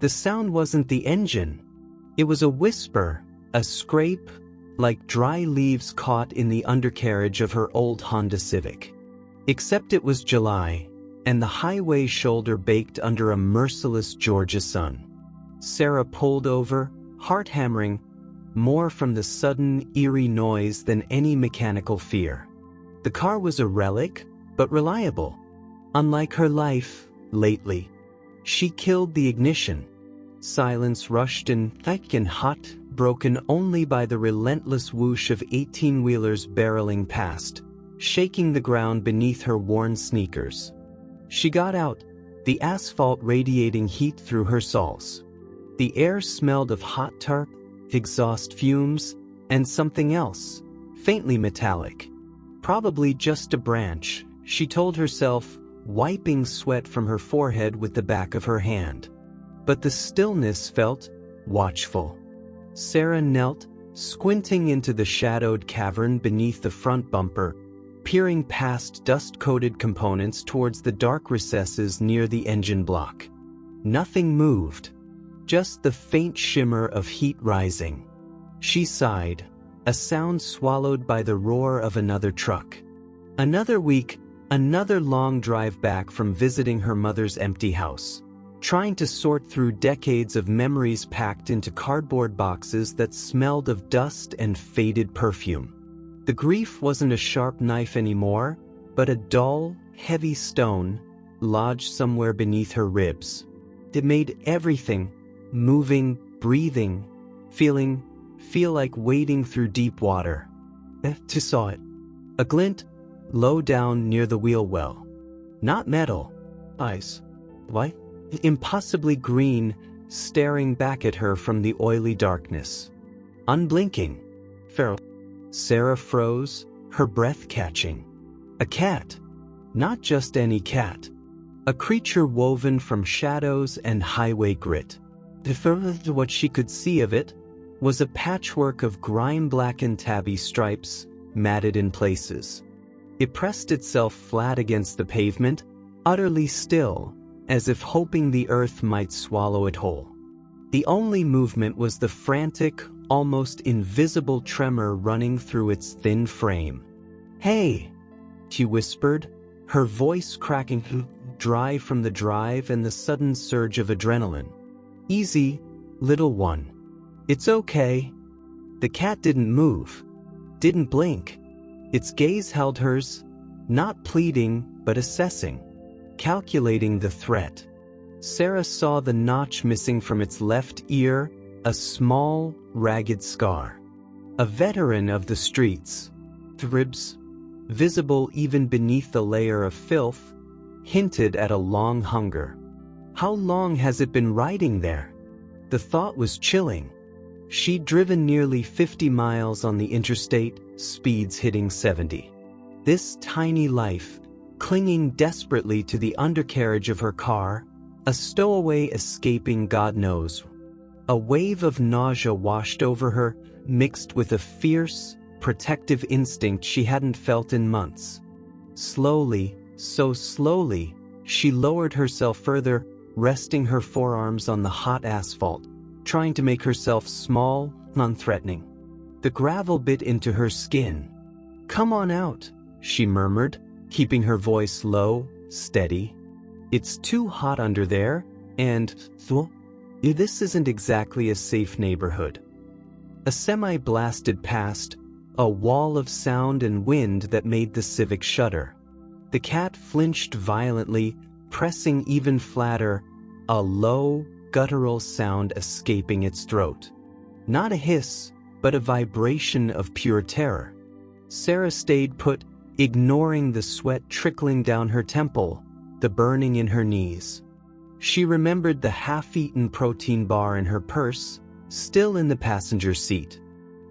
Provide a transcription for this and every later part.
The sound wasn't the engine. It was a whisper, a scrape, like dry leaves caught in the undercarriage of her old Honda Civic. Except it was July, and the highway shoulder baked under a merciless Georgia sun. Sarah pulled over, heart hammering, more from the sudden, eerie noise than any mechanical fear. The car was a relic, but reliable. Unlike her life, lately. She killed the ignition. Silence rushed in, thick and hot, broken only by the relentless whoosh of 18-wheelers barreling past, shaking the ground beneath her worn sneakers. She got out, the asphalt radiating heat through her soles. The air smelled of hot tar, exhaust fumes, and something else, faintly metallic. Probably just a branch, she told herself, wiping sweat from her forehead with the back of her hand. But the stillness felt watchful. Sarah knelt, squinting into the shadowed cavern beneath the front bumper, peering past dust-coated components towards the dark recesses near the engine block. Nothing moved, just the faint shimmer of heat rising. She sighed, a sound swallowed by the roar of another truck. Another week, another long drive back from visiting her mother's empty house, trying to sort through decades of memories packed into cardboard boxes that smelled of dust and faded perfume. The grief wasn't a sharp knife anymore, but a dull, heavy stone, lodged somewhere beneath her ribs. It made everything, moving, breathing, feel like wading through deep water. She saw it. A glint, low down near the wheel well. Not metal. Eyes. Why? Impossibly green, staring back at her from the oily darkness. Unblinking. Feral. Sarah froze, her breath catching. A cat. Not just any cat. A creature woven from shadows and highway grit. The furthest what she could see of it was a patchwork of grime-blackened tabby stripes, matted in places. It pressed itself flat against the pavement, utterly still, as if hoping the earth might swallow it whole. The only movement was the frantic, almost invisible tremor running through its thin frame. "Hey," she whispered, her voice cracking dry from the drive and the sudden surge of adrenaline. "Easy, little one. It's okay." The cat didn't move, didn't blink. Its gaze held hers, not pleading, but assessing, calculating the threat. Sarah saw the notch missing from its left ear, a small, ragged scar. A veteran of the streets. The ribs, visible even beneath the layer of filth, hinted at a long hunger. How long has it been riding there? The thought was chilling. She'd driven nearly 50 miles on the interstate, speeds hitting 70. This tiny life, clinging desperately to the undercarriage of her car, a stowaway escaping God knows. A wave of nausea washed over her, mixed with a fierce, protective instinct she hadn't felt in months. Slowly, so slowly, she lowered herself further, resting her forearms on the hot asphalt, trying to make herself small, non-threatening. The gravel bit into her skin. "Come on out," she murmured, keeping her voice low, steady. "It's too hot under there, and this isn't exactly a safe neighborhood." A semi blasted past, a wall of sound and wind that made the Civic shudder. The cat flinched violently, pressing even flatter, a low, guttural sound escaping its throat. Not a hiss, but a vibration of pure terror. Sarah stayed put, ignoring the sweat trickling down her temple, the burning in her knees. She remembered the half-eaten protein bar in her purse, still in the passenger seat.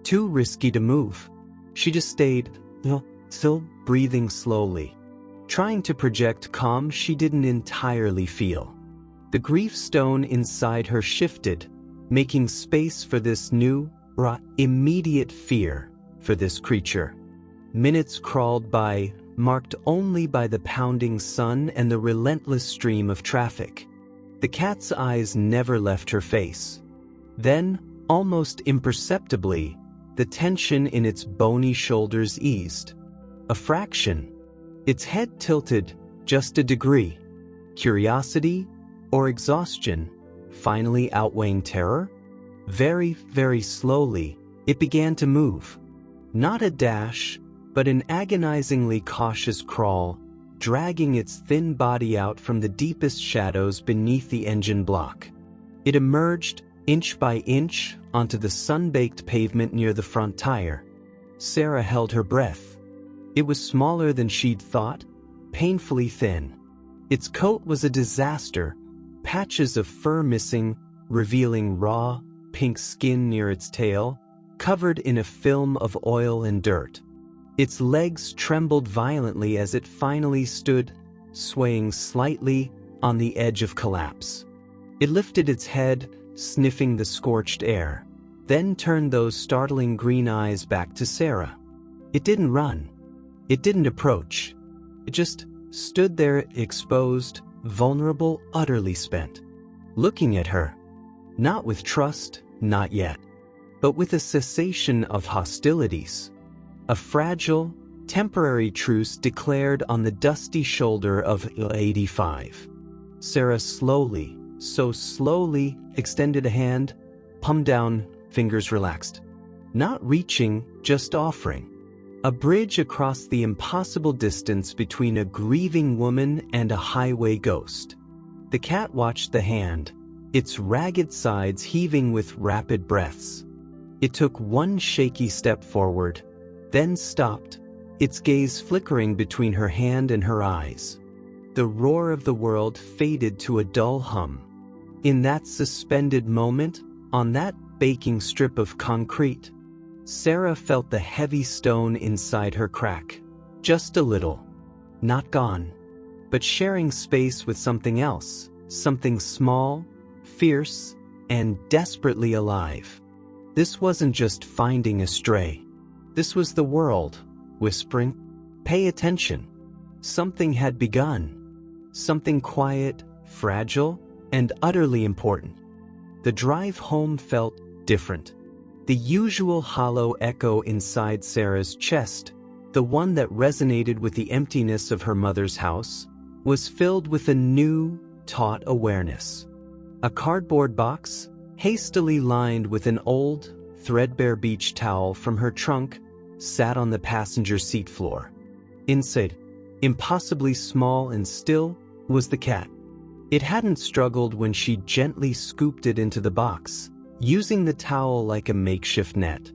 Too risky to move. She just stayed, still breathing slowly, trying to project calm she didn't entirely feel. The grief stone inside her shifted, making space for this new, immediate fear for this creature. Minutes crawled by, marked only by the pounding sun and the relentless stream of traffic. The cat's eyes never left her face. Then, almost imperceptibly, the tension in its bony shoulders eased. A fraction. Its head tilted just a degree. Curiosity or exhaustion finally outweighing terror? Very, very slowly, it began to move. Not a dash, but an agonizingly cautious crawl, dragging its thin body out from the deepest shadows beneath the engine block. It emerged, inch by inch, onto the sun-baked pavement near the front tire. Sarah held her breath. It was smaller than she'd thought, painfully thin. Its coat was a disaster, patches of fur missing, revealing raw, pink skin near its tail, covered in a film of oil and dirt. Its legs trembled violently as it finally stood, swaying slightly on the edge of collapse. It lifted its head, sniffing the scorched air, then turned those startling green eyes back to Sarah. It didn't run. It didn't approach. It just stood there, exposed, vulnerable, utterly spent. Looking at her. Not with trust, not yet. But with a cessation of hostilities. A fragile, temporary truce declared on the dusty shoulder of 85. Sarah slowly, so slowly, extended a hand, palm down, fingers relaxed. Not reaching, just offering. A bridge across the impossible distance between a grieving woman and a highway ghost. The cat watched the hand, its ragged sides heaving with rapid breaths. It took one shaky step forward, then stopped, its gaze flickering between her hand and her eyes. The roar of the world faded to a dull hum. In that suspended moment, on that baking strip of concrete, Sarah felt the heavy stone inside her crack. Just a little. Not gone. But sharing space with something else. Something small, fierce, and desperately alive. This wasn't just finding a stray. This was the world, whispering, "Pay attention." Something had begun. Something quiet, fragile, and utterly important. The drive home felt different. The usual hollow echo inside Sarah's chest, the one that resonated with the emptiness of her mother's house, was filled with a new, taut awareness. A cardboard box, hastily lined with an old, threadbare beach towel from her trunk, sat on the passenger seat floor. Inside, impossibly small and still, was the cat. It hadn't struggled when she gently scooped it into the box, using the towel like a makeshift net.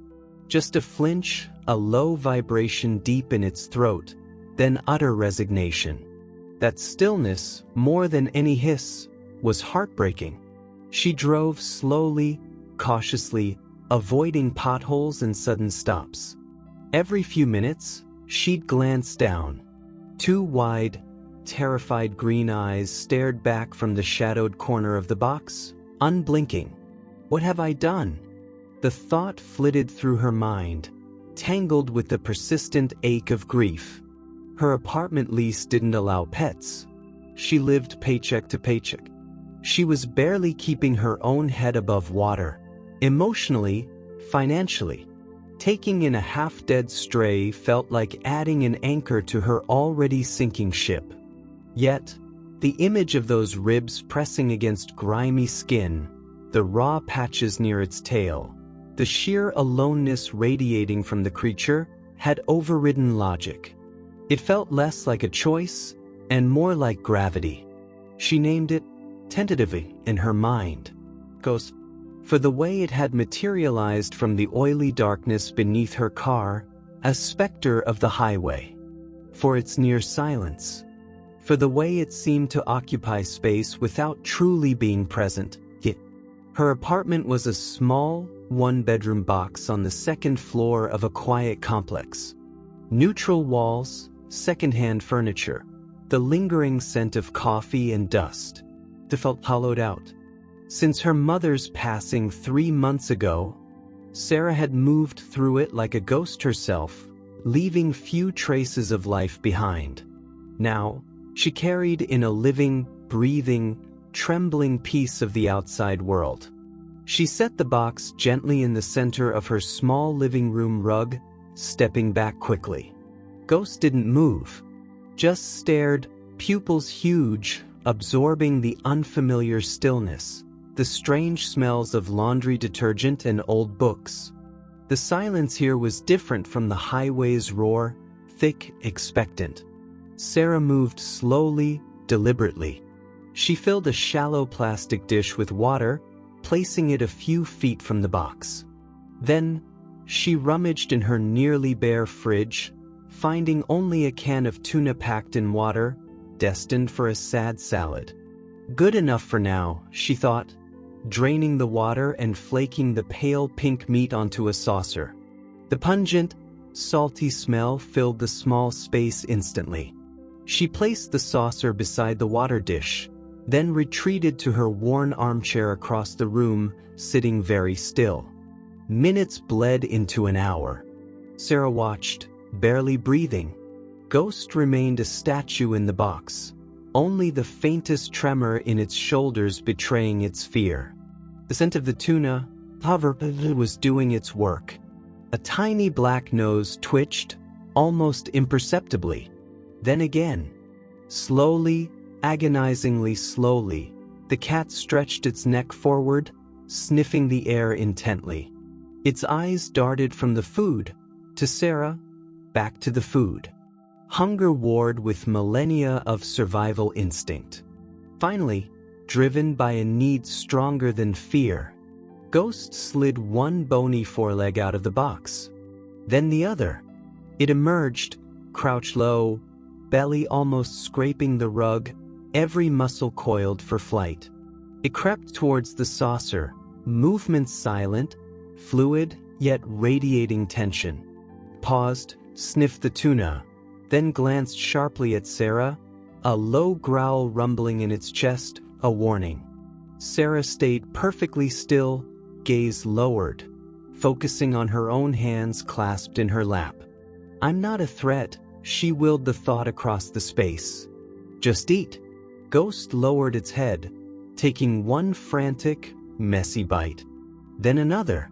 Just a flinch, a low vibration deep in its throat, then utter resignation. That stillness, more than any hiss, was heartbreaking. She drove slowly, cautiously, avoiding potholes and sudden stops. Every few minutes, she'd glance down. Two wide, terrified green eyes stared back from the shadowed corner of the box, unblinking. What have I done? The thought flitted through her mind, tangled with the persistent ache of grief. Her apartment lease didn't allow pets. She lived paycheck to paycheck. She was barely keeping her own head above water, emotionally, financially. Taking in a half-dead stray felt like adding an anchor to her already sinking ship. Yet, the image of those ribs pressing against grimy skin, the raw patches near its tail, the sheer aloneness radiating from the creature, had overridden logic. It felt less like a choice and more like gravity. She named it, tentatively, in her mind, Ghost, for the way it had materialized from the oily darkness beneath her car, a specter of the highway. For its near silence. For the way it seemed to occupy space without truly being present. Her apartment was a small, one-bedroom box on the second floor of a quiet complex. Neutral walls, second-hand furniture, the lingering scent of coffee and dust. It felt hollowed out. Since her mother's passing 3 months ago, Sarah had moved through it like a ghost herself, leaving few traces of life behind. Now, she carried in a living, breathing, trembling piece of the outside world. She set the box gently in the center of her small living room rug, stepping back quickly. Ghost didn't move, just stared, pupils huge, absorbing the unfamiliar stillness, the strange smells of laundry detergent and old books. The silence here was different from the highway's roar, thick, expectant. Sarah moved slowly, deliberately. She filled a shallow plastic dish with water, placing it a few feet from the box. Then, she rummaged in her nearly bare fridge, finding only a can of tuna packed in water, destined for a sad salad. Good enough for now, she thought, draining the water and flaking the pale pink meat onto a saucer. The pungent, salty smell filled the small space instantly. She placed the saucer beside the water dish, then retreated to her worn armchair across the room, sitting very still. Minutes bled into an hour. Sarah watched, barely breathing. Ghost remained a statue in the box, only the faintest tremor in its shoulders betraying its fear. The scent of the tuna was doing its work. A tiny black nose twitched, almost imperceptibly. Then again. Slowly, agonizingly slowly, the cat stretched its neck forward, sniffing the air intently. Its eyes darted from the food to Sarah, back to the food. Hunger warred with millennia of survival instinct. Finally, driven by a need stronger than fear, Ghost slid one bony foreleg out of the box. Then the other. It emerged, crouched low, belly almost scraping the rug, every muscle coiled for flight. It crept towards the saucer, movements silent, fluid, yet radiating tension. Paused, sniffed the tuna, then glanced sharply at Sarah, a low growl rumbling in its chest, a warning. Sarah stayed perfectly still, gaze lowered, focusing on her own hands clasped in her lap. "I'm not a threat," she willed the thought across the space. "Just eat." Ghost lowered its head, taking one frantic, messy bite. Then another.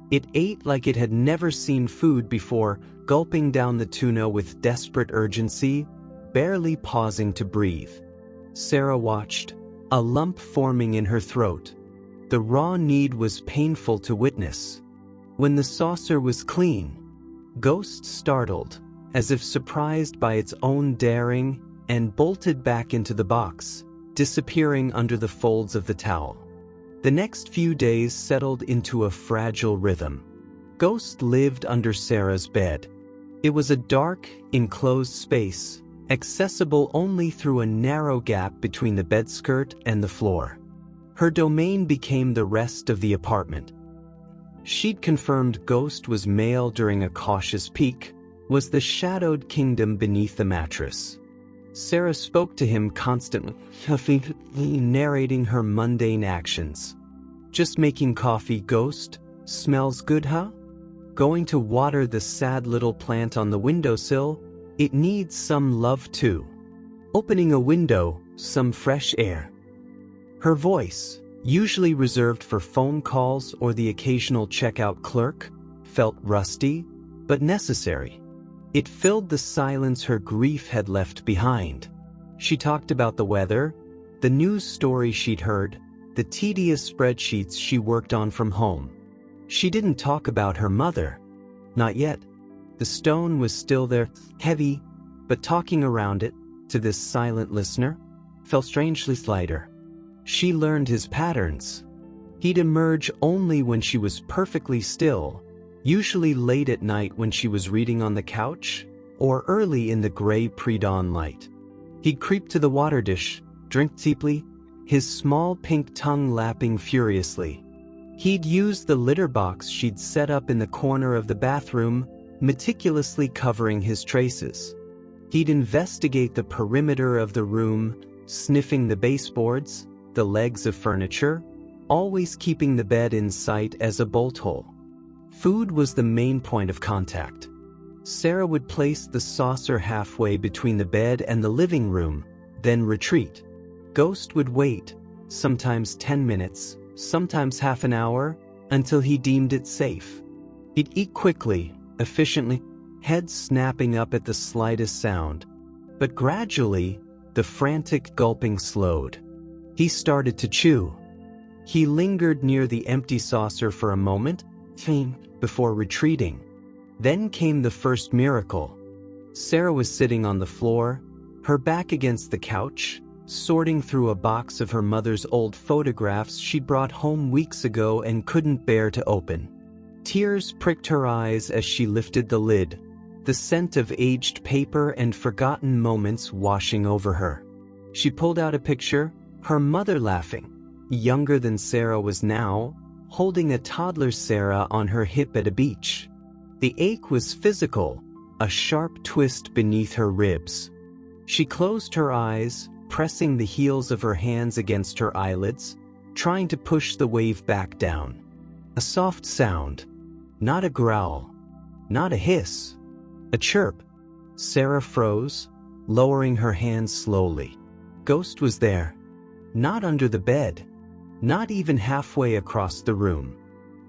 It ate like it had never seen food before, gulping down the tuna with desperate urgency, barely pausing to breathe. Sarah watched, a lump forming in her throat. The raw need was painful to witness. When the saucer was clean, Ghost startled, as if surprised by its own daring, and bolted back into the box, disappearing under the folds of the towel. The next few days settled into a fragile rhythm. Ghost lived under Sarah's bed. It was a dark, enclosed space, accessible only through a narrow gap between the bedskirt and the floor. Her domain became the rest of the apartment. She'd confirmed Ghost was male during a cautious peek, was the shadowed kingdom beneath the mattress. Sarah spoke to him constantly, narrating her mundane actions. "Just making coffee, Ghost. Smells good, huh? Going to water the sad little plant on the windowsill. It needs some love too. Opening a window, some fresh air." Her voice, usually reserved for phone calls or the occasional checkout clerk, felt rusty, but necessary. It filled the silence her grief had left behind. She talked about the weather, the news story she'd heard, the tedious spreadsheets she worked on from home. She didn't talk about her mother. Not yet. The stone was still there, heavy, but talking around it, to this silent listener, felt strangely lighter. She learned his patterns. He'd emerge only when she was perfectly still, usually late at night when she was reading on the couch, or early in the gray pre-dawn light. He'd creep to the water dish, drink deeply, his small pink tongue lapping furiously. He'd use the litter box she'd set up in the corner of the bathroom, meticulously covering his traces. He'd investigate the perimeter of the room, sniffing the baseboards, the legs of furniture, always keeping the bed in sight as a bolt hole. Food was the main point of contact. Sarah would place the saucer halfway between the bed and the living room, then retreat. Ghost would wait, sometimes 10 minutes, sometimes half an hour, until he deemed it safe. He'd eat quickly, efficiently, head snapping up at the slightest sound. But gradually, the frantic gulping slowed. He started to chew. He lingered near the empty saucer for a moment, before retreating. Then came the first miracle. Sarah was sitting on the floor, her back against the couch, sorting through a box of her mother's old photographs she'd brought home weeks ago and couldn't bear to open. Tears pricked her eyes as she lifted the lid, the scent of aged paper and forgotten moments washing over her. She pulled out a picture, her mother laughing, younger than Sarah was now, holding a toddler Sarah on her hip at a beach. The ache was physical, a sharp twist beneath her ribs. She closed her eyes, pressing the heels of her hands against her eyelids, trying to push the wave back down. A soft sound. Not a growl. Not a hiss. A chirp. Sarah froze, lowering her hands slowly. Ghost was there. Not under the bed. Not even halfway across the room.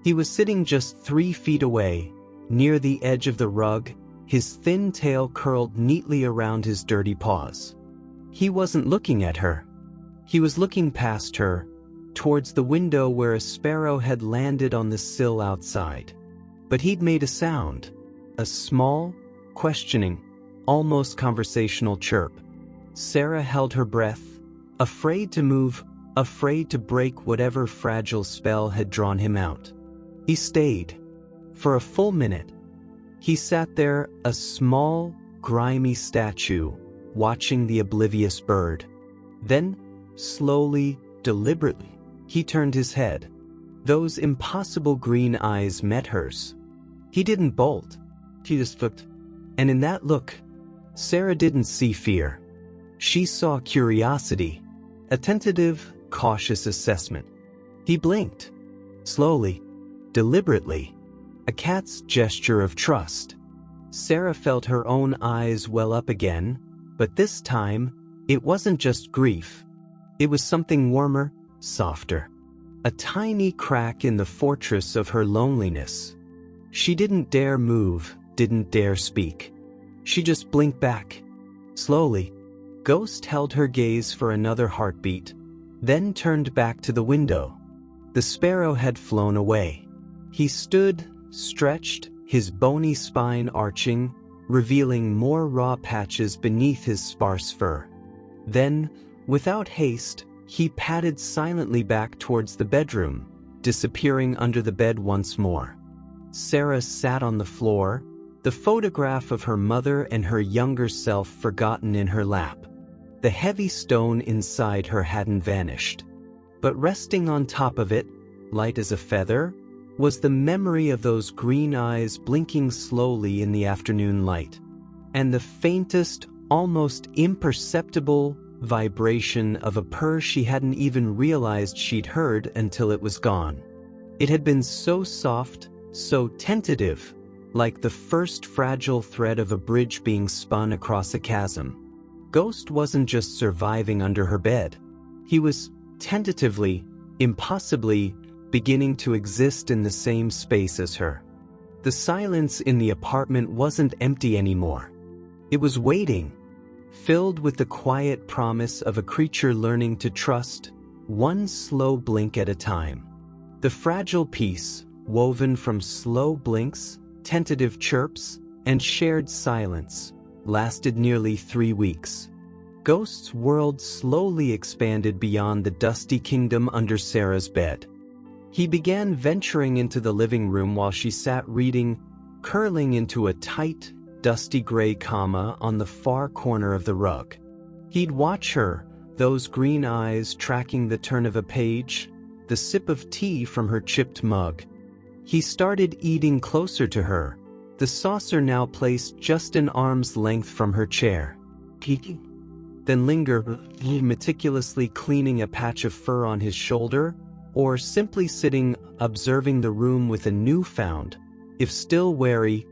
He was sitting just 3 feet away, near the edge of the rug, his thin tail curled neatly around his dirty paws. He wasn't looking at her. He was looking past her, towards the window where a sparrow had landed on the sill outside. But he'd made a sound, a small, questioning, almost conversational chirp. Sarah held her breath, afraid to move, afraid to break whatever fragile spell had drawn him out. He stayed. For a full minute. He sat there, a small, grimy statue, watching the oblivious bird. Then, slowly, deliberately, he turned his head. Those impossible green eyes met hers. He didn't bolt. He just looked. And in that look, Sarah didn't see fear. She saw curiosity, a tentative, cautious assessment. He blinked. Slowly, deliberately, a cat's gesture of trust. Sarah felt her own eyes well up again, but this time, it wasn't just grief. It was something warmer, softer. A tiny crack in the fortress of her loneliness. She didn't dare move, didn't dare speak. She just blinked back. Slowly, Ghost held her gaze for another heartbeat, then turned back to the window. The sparrow had flown away. He stood, stretched, his bony spine arching, revealing more raw patches beneath his sparse fur. Then, without haste, he padded silently back towards the bedroom, disappearing under the bed once more. Sarah sat on the floor, the photograph of her mother and her younger self forgotten in her lap. The heavy stone inside her hadn't vanished. But resting on top of it, light as a feather, was the memory of those green eyes blinking slowly in the afternoon light, and the faintest, almost imperceptible vibration of a purr she hadn't even realized she'd heard until it was gone. It had been so soft, so tentative, like the first fragile thread of a bridge being spun across a chasm. Ghost wasn't just surviving under her bed. He was tentatively, impossibly, beginning to exist in the same space as her. The silence in the apartment wasn't empty anymore. It was waiting, filled with the quiet promise of a creature learning to trust, one slow blink at a time. The fragile piece, woven from slow blinks, tentative chirps, and shared silence, lasted nearly 3 weeks. Ghost's world slowly expanded beyond the dusty kingdom under Sarah's bed. He began venturing into the living room while she sat reading, curling into a tight, dusty gray comma on the far corner of the rug. He'd watch her, those green eyes tracking the turn of a page, the sip of tea from her chipped mug. He started eating closer to her, the saucer now placed just an arm's length from her chair. Then linger, meticulously cleaning a patch of fur on his shoulder, or simply sitting, observing the room with a newfound, if still wary,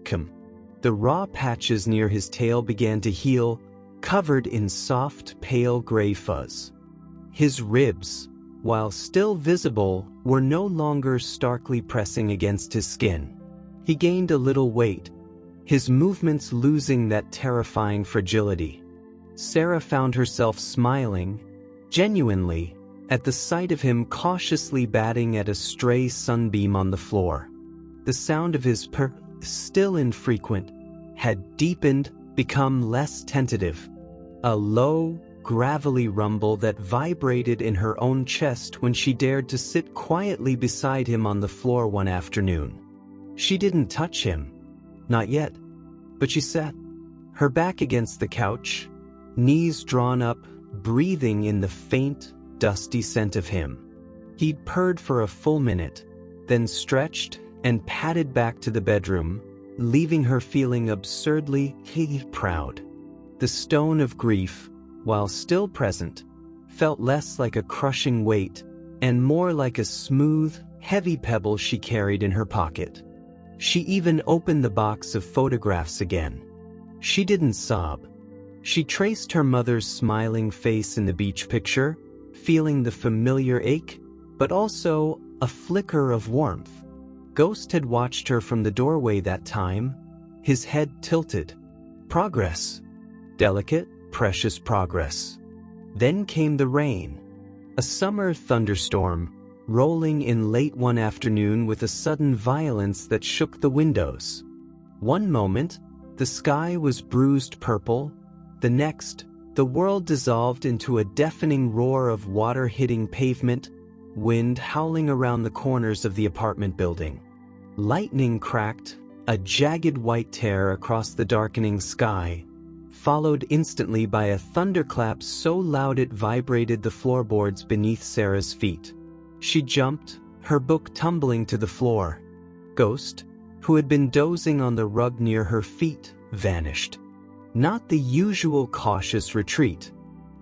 The raw patches near his tail began to heal, covered in soft, pale gray fuzz. His ribs, while still visible, were no longer starkly pressing against his skin. He gained a little weight, his movements losing that terrifying fragility. Sarah found herself smiling, genuinely, at the sight of him cautiously batting at a stray sunbeam on the floor. The sound of his purr, still infrequent, had deepened, become less tentative. A low, gravelly rumble that vibrated in her own chest when she dared to sit quietly beside him on the floor one afternoon. She didn't touch him. Not yet. But she sat, her back against the couch, knees drawn up, breathing in the faint, dusty scent of him. He'd purred for a full minute, then stretched and padded back to the bedroom, leaving her feeling absurdly proud. The stone of grief, while still present, felt less like a crushing weight and more like a smooth, heavy pebble she carried in her pocket. She even opened the box of photographs again. She didn't sob. She traced her mother's smiling face in the beach picture, feeling the familiar ache, but also a flicker of warmth. Ghost had watched her from the doorway that time, his head tilted. Progress. Delicate, precious progress. Then came the rain. A summer thunderstorm, rolling in late one afternoon with a sudden violence that shook the windows. One moment, the sky was bruised purple. The next, the world dissolved into a deafening roar of water hitting pavement, wind howling around the corners of the apartment building. Lightning cracked, a jagged white tear across the darkening sky, followed instantly by a thunderclap so loud it vibrated the floorboards beneath Sarah's feet. She jumped, her book tumbling to the floor. Ghost, who had been dozing on the rug near her feet, vanished. Not the usual cautious retreat.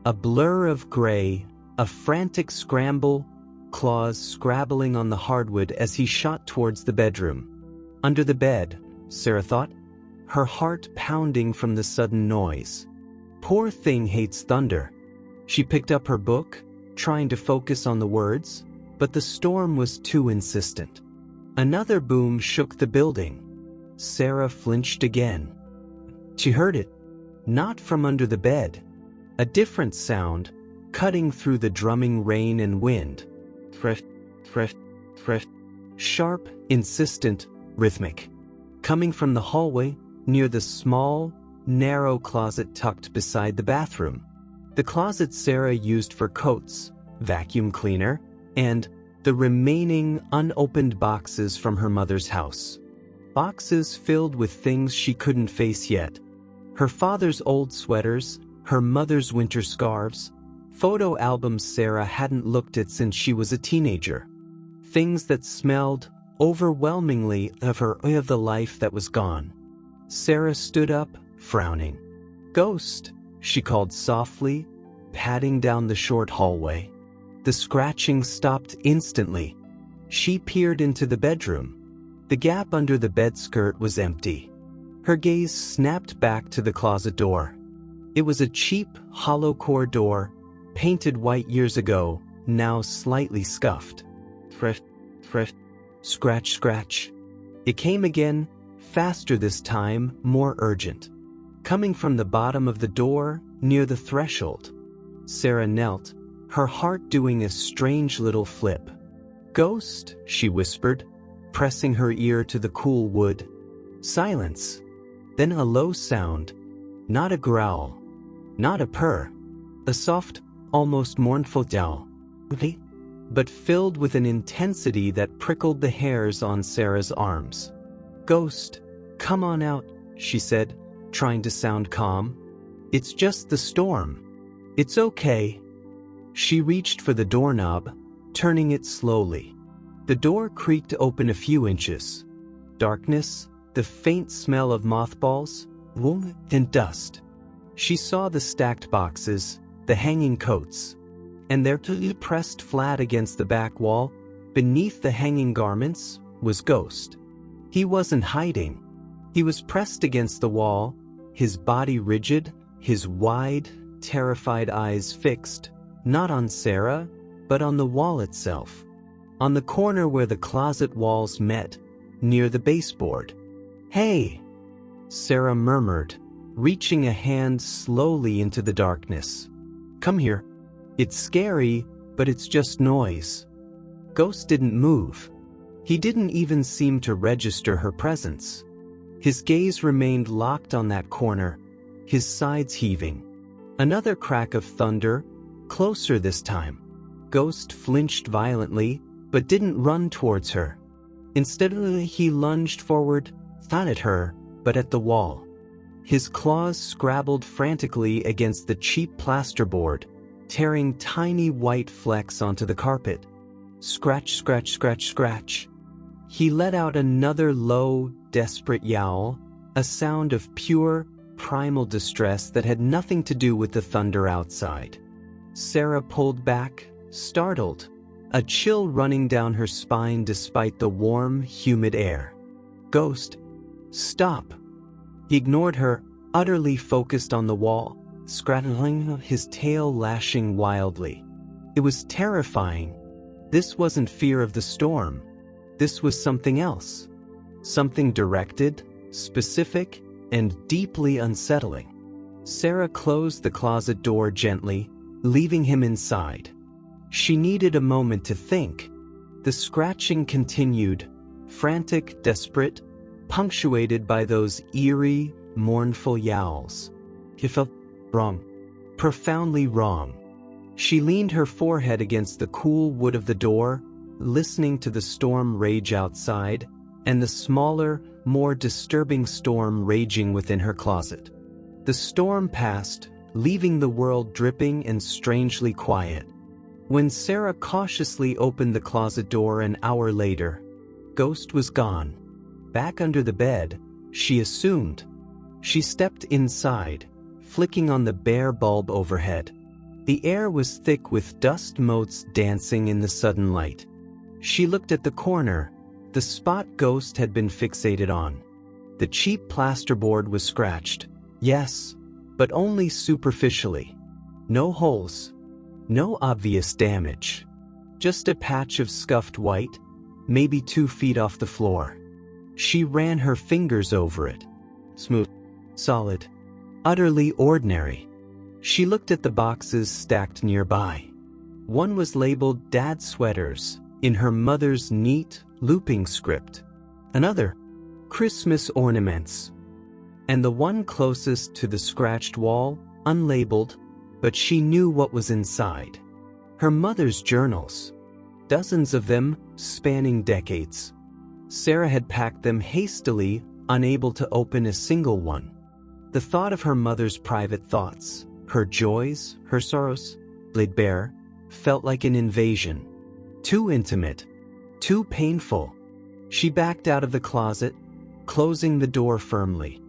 A blur of gray, a frantic scramble, claws scrabbling on the hardwood as he shot towards the bedroom. Under the bed, Sarah thought, her heart pounding from the sudden noise. Poor thing hates thunder. She picked up her book, trying to focus on the words, but the storm was too insistent. Another boom shook the building. Sarah flinched again. She heard it, not from under the bed. A different sound, cutting through the drumming rain and wind. Thrift, thrift, thrift. Sharp, insistent, rhythmic. Coming from the hallway, near the small, narrow closet tucked beside the bathroom. The closet Sarah used for coats, vacuum cleaner, and the remaining unopened boxes from her mother's house. Boxes filled with things she couldn't face yet. Her father's old sweaters, her mother's winter scarves, photo albums Sarah hadn't looked at since she was a teenager. Things that smelled overwhelmingly of the life that was gone. Sarah stood up, frowning. "Ghost," she called softly, padding down the short hallway. The scratching stopped instantly. She peered into the bedroom. The gap under the bed skirt was empty. Her gaze snapped back to the closet door. It was a cheap, hollow core door, painted white years ago, now slightly scuffed. Thrift, thrift, scratch, scratch. It came again, faster this time, more urgent. Coming from the bottom of the door, near the threshold. Sarah knelt, her heart doing a strange little flip. "Ghost," she whispered, pressing her ear to the cool wood. Silence. Then a low sound. Not a growl. Not a purr. A soft, almost mournful yowl. But filled with an intensity that prickled the hairs on Sarah's arms. "Ghost, come on out," she said, trying to sound calm. "It's just the storm. It's okay." She reached for the doorknob, turning it slowly. The door creaked open a few inches. Darkness, the faint smell of mothballs, and dust. She saw the stacked boxes, the hanging coats, and there, pressed flat against the back wall, beneath the hanging garments, was Ghost. He wasn't hiding. He was pressed against the wall, his body rigid, his wide, terrified eyes fixed, not on Sarah, but on the wall itself. On the corner where the closet walls met, near the baseboard. "Hey," Sarah murmured, reaching a hand slowly into the darkness. "Come here. It's scary, but it's just noise." Ghost didn't move. He didn't even seem to register her presence. His gaze remained locked on that corner, his sides heaving. Another crack of thunder, closer this time. Ghost flinched violently, but didn't run towards her. Instead, he lunged forward, not at her, but at the wall. His claws scrabbled frantically against the cheap plasterboard, tearing tiny white flecks onto the carpet. Scratch, scratch, scratch, scratch. He let out another low, desperate yowl, a sound of pure, primal distress that had nothing to do with the thunder outside. Sarah pulled back, startled, a chill running down her spine despite the warm, humid air. "Ghost, stop." He ignored her, utterly focused on the wall, scrattling, his tail lashing wildly. It was terrifying. This wasn't fear of the storm. This was something else. Something directed, specific, and deeply unsettling. Sarah closed the closet door gently, leaving him inside. She needed a moment to think. The scratching continued, frantic, desperate, punctuated by those eerie, mournful yowls. He felt wrong. Profoundly wrong. She leaned her forehead against the cool wood of the door, listening to the storm rage outside, and the smaller, more disturbing storm raging within her closet. The storm passed, leaving the world dripping and strangely quiet. When Sarah cautiously opened the closet door an hour later, Ghost was gone. Back under the bed, she assumed. She stepped inside, flicking on the bare bulb overhead. The air was thick with dust motes dancing in the sudden light. She looked at the corner, the spot Ghost had been fixated on. The cheap plasterboard was scratched, yes, but only superficially. No holes, no obvious damage. Just a patch of scuffed white, maybe 2 feet off the floor. She ran her fingers over it. Smooth, solid, utterly ordinary. She looked at the boxes stacked nearby. One was labeled "Dad Sweaters" in her mother's neat, looping script. Another, "Christmas Ornaments." And the one closest to the scratched wall, unlabeled, but she knew what was inside. Her mother's journals. Dozens of them, spanning decades. Sarah had packed them hastily, unable to open a single one. The thought of her mother's private thoughts, her joys, her sorrows, laid bare, felt like an invasion. Too intimate, too painful. She backed out of the closet, closing the door firmly.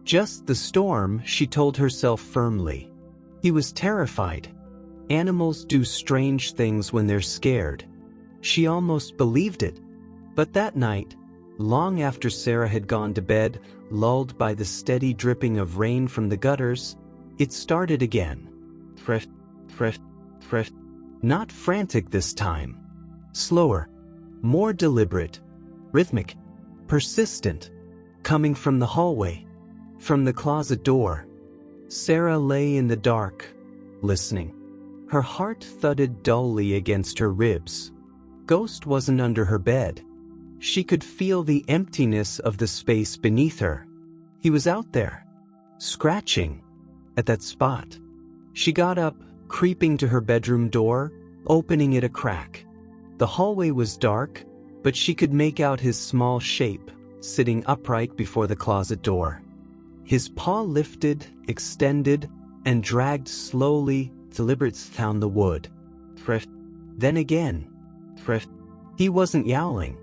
Just the storm, she told herself firmly. He was terrified. Animals do strange things when they're scared. She almost believed it. But that night, long after Sarah had gone to bed, lulled by the steady dripping of rain from the gutters, it started again. Fresh. Not frantic this time. Slower. More deliberate. Rhythmic. Persistent. Coming from the hallway. From the closet door. Sarah lay in the dark, listening. Her heart thudded dully against her ribs. Ghost wasn't under her bed. She could feel the emptiness of the space beneath her. He was out there, scratching, at that spot. She got up, creeping to her bedroom door, opening it a crack. The hallway was dark, but she could make out his small shape, sitting upright before the closet door. His paw lifted, extended, and dragged slowly, deliberate down the wood. Then again. He wasn't yowling.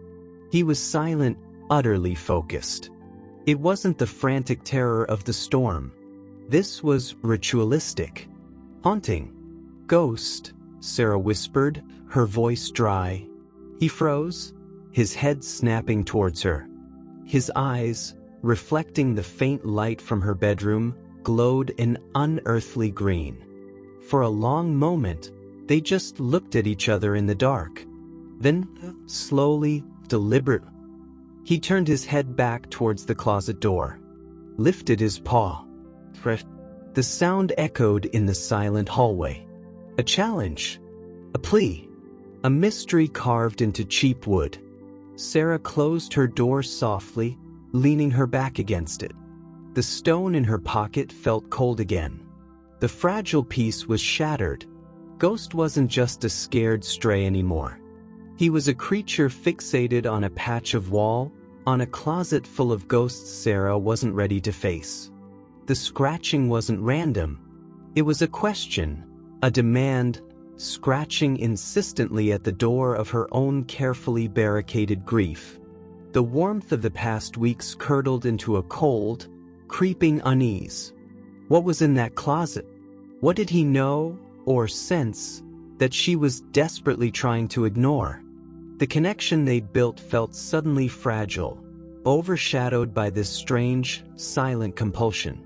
He was silent, utterly focused. It wasn't the frantic terror of the storm. This was ritualistic. Haunting. Ghost, Sarah whispered, her voice dry. He froze, his head snapping towards her. His eyes, reflecting the faint light from her bedroom, glowed an unearthly green. For a long moment, They just looked at each other in the dark. Then, slowly, deliberately, he turned his head back towards the closet door, lifted his paw. The sound echoed in the silent hallway. A challenge, a plea, a mystery carved into cheap wood. Sarah closed her door softly, leaning her back against it. The stone in her pocket felt cold again. The fragile piece was shattered. Ghost wasn't just a scared stray anymore. He was a creature fixated on a patch of wall, on a closet full of ghosts Sarah wasn't ready to face. The scratching wasn't random. It was a question, a demand, scratching insistently at the door of her own carefully barricaded grief. The warmth of the past weeks curdled into a cold, creeping unease. What was in that closet? What did he know, or sense, that she was desperately trying to ignore? The connection they'd built felt suddenly fragile, overshadowed by this strange, silent compulsion.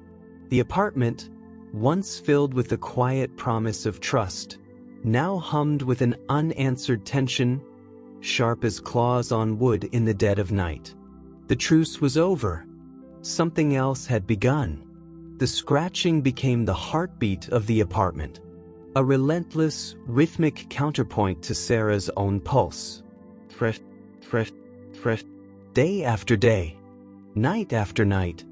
The apartment, once filled with the quiet promise of trust, now hummed with an unanswered tension, sharp as claws on wood in the dead of night. The truce was over. Something else had begun. The scratching became the heartbeat of the apartment, a relentless, rhythmic counterpoint to Sarah's own pulse. Day after day, night after night,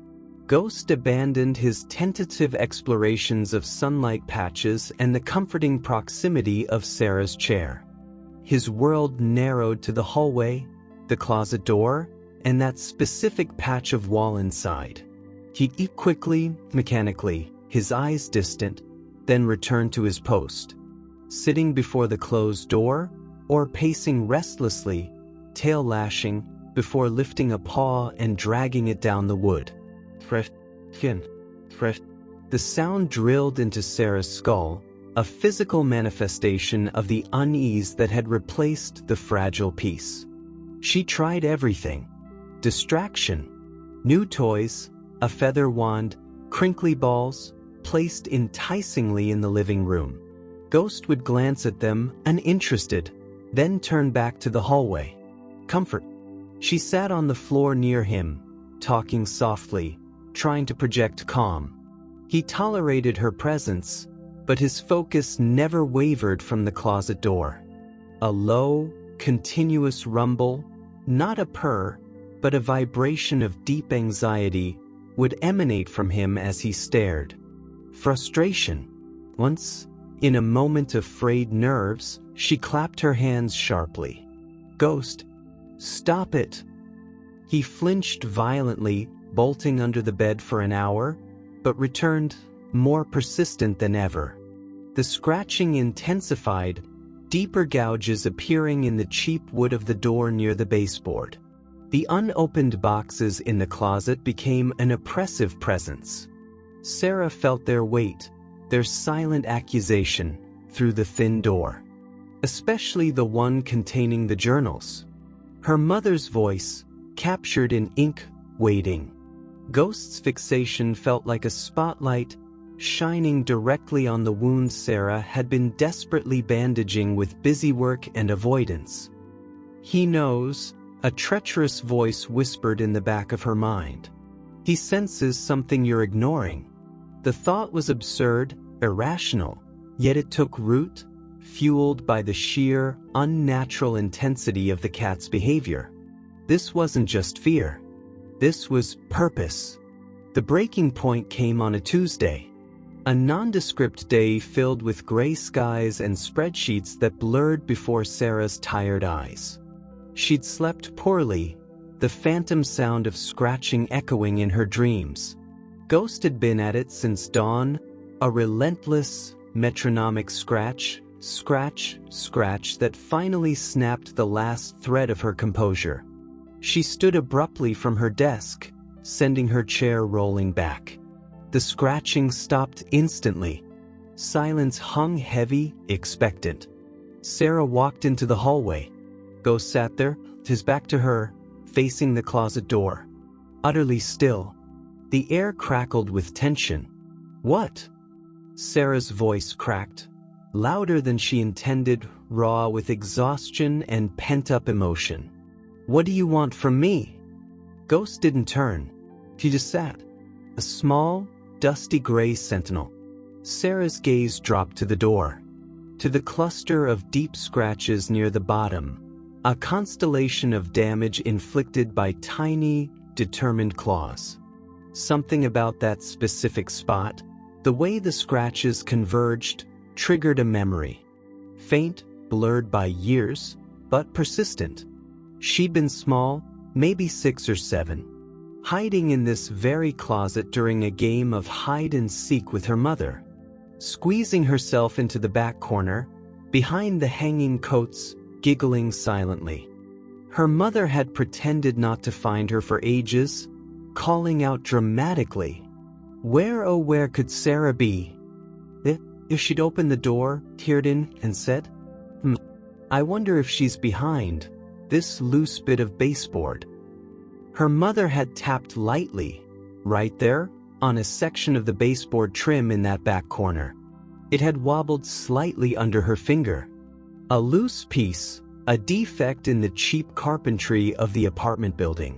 Ghost abandoned his tentative explorations of sunlight patches and the comforting proximity of Sarah's chair. His world narrowed to the hallway, the closet door, and that specific patch of wall inside. He'd eat quickly, mechanically, his eyes distant, then return to his post, sitting before the closed door, or pacing restlessly, tail lashing, before lifting a paw and dragging it down the wood. The sound drilled into Sarah's skull, a physical manifestation of the unease that had replaced the fragile piece. She tried everything. Distraction, new toys, a feather wand, crinkly balls, placed enticingly in the living room. Ghost would glance at them, uninterested, then turn back to the hallway. Comfort. She sat on the floor near him, talking softly, trying to project calm. He tolerated her presence, but his focus never wavered from the closet door. A low, continuous rumble, not a purr, but a vibration of deep anxiety, would emanate from him as he stared. Frustration. Once, in a moment of frayed nerves, she clapped her hands sharply. Ghost, stop it. He flinched violently, bolting under the bed for an hour, but returned, more persistent than ever. The scratching intensified, deeper gouges appearing in the cheap wood of the door near the baseboard. The unopened boxes in the closet became an oppressive presence. Sarah felt their weight, their silent accusation, through the thin door. Especially the one containing the journals. Her mother's voice, captured in ink, waiting. Ghost's fixation felt like a spotlight, shining directly on the wound Sarah had been desperately bandaging with busy work and avoidance. He knows, a treacherous voice whispered in the back of her mind. He senses something you're ignoring. The thought was absurd, irrational, yet it took root, fueled by the sheer, unnatural intensity of the cat's behavior. This wasn't just fear. This was purpose. The breaking point came on a Tuesday. A nondescript day filled with gray skies and spreadsheets that blurred before Sarah's tired eyes. She'd slept poorly, the phantom sound of scratching echoing in her dreams. Ghost had been at it since dawn, a relentless, metronomic scratch, scratch, scratch that finally snapped the last thread of her composure. She stood abruptly from her desk, sending her chair rolling back. The scratching stopped instantly. Silence hung heavy, expectant. Sarah walked into the hallway. Ghost sat there, his back to her, facing the closet door. Utterly still. The air crackled with tension. What? Sarah's voice cracked. louder than she intended, raw with exhaustion and pent-up emotion. "What do you want from me?" Ghost didn't turn. She just sat. A small, dusty gray sentinel. Sarah's gaze dropped to the door. To the cluster of deep scratches near the bottom, a constellation of damage inflicted by tiny, determined claws. Something about that specific spot, the way the scratches converged, triggered a memory. Faint, blurred by years, but persistent. She'd been small, maybe 6 or 7, hiding in this very closet during a game of hide and seek with her mother. Squeezing herself into the back corner, behind the hanging coats, giggling silently. Her mother had pretended not to find her for ages, calling out dramatically. Where, oh where could Sarah be? If she'd opened the door, peered in, and said, I wonder if she's behind this loose bit of baseboard. Her mother had tapped lightly, right there, on a section of the baseboard trim in that back corner. It had wobbled slightly under her finger. A loose piece, a defect in the cheap carpentry of the apartment building.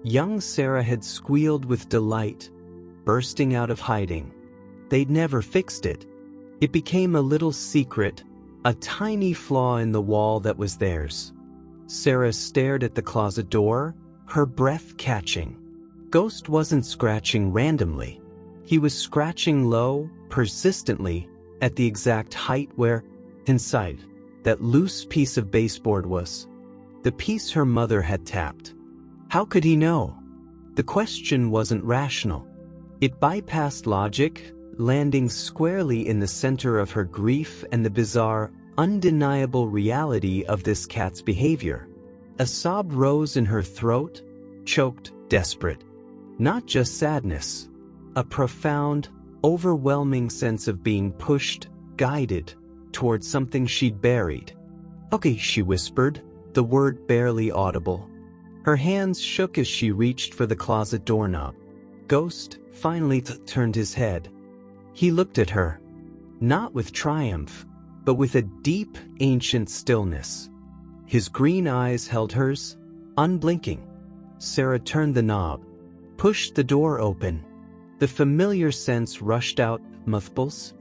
Young Sarah had squealed with delight, bursting out of hiding. They'd never fixed it. It became a little secret, a tiny flaw in the wall that was theirs. Sarah stared at the closet door, her breath catching. Ghost wasn't scratching randomly. He was scratching low, persistently, at the exact height where, inside, that loose piece of baseboard was. The piece her mother had tapped. How could he know? The question wasn't rational. It bypassed logic, landing squarely in the center of her grief and the bizarre, undeniable reality of this cat's behavior. A sob rose in her throat, choked, desperate. Not just sadness. A profound, overwhelming sense of being pushed, guided, towards something she'd buried. Okay, she whispered, the word barely audible. Her hands shook as she reached for the closet doorknob. Ghost finally turned his head. He looked at her. Not with triumph, but with a deep, ancient stillness. His green eyes held hers, unblinking. Sarah turned the knob, pushed the door open. The familiar sense rushed out, mothballs.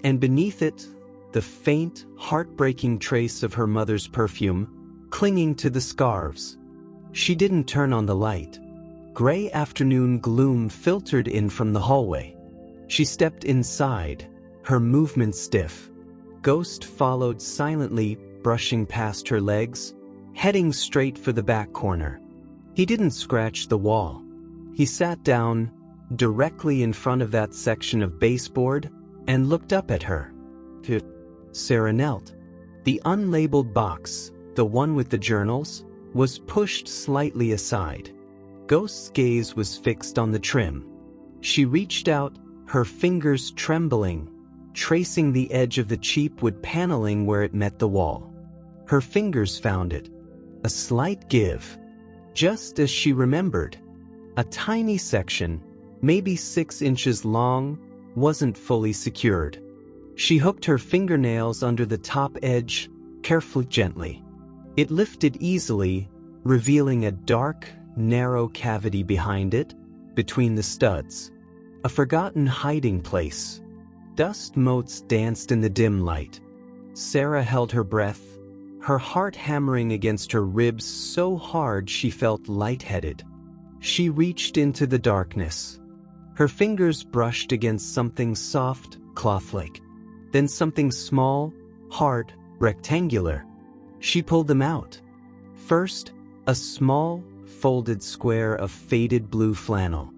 And beneath it, the faint, heartbreaking trace of her mother's perfume, clinging to the scarves. She didn't turn on the light. Gray afternoon gloom filtered in from the hallway. She stepped inside, her movements stiff. Ghost followed silently, brushing past her legs, heading straight for the back corner. He didn't scratch the wall. He sat down, directly in front of that section of baseboard, and looked up at her. Sarah knelt. The unlabeled box, the one with the journals, was pushed slightly aside. Ghost's gaze was fixed on the trim. She reached out, her fingers trembling, tracing the edge of the cheap wood paneling where it met the wall. Her fingers found it. A slight give. Just as she remembered. A tiny section, maybe 6 inches long, wasn't fully secured. She hooked her fingernails under the top edge, carefully, gently. It lifted easily, revealing a dark, narrow cavity behind it, between the studs. A forgotten hiding place. Dust motes danced in the dim light. Sarah held her breath, her heart hammering against her ribs so hard she felt lightheaded. She reached into the darkness. Her fingers brushed against something soft, cloth-like. Then something small, hard, rectangular. She pulled them out. First, a small, folded square of faded blue flannel.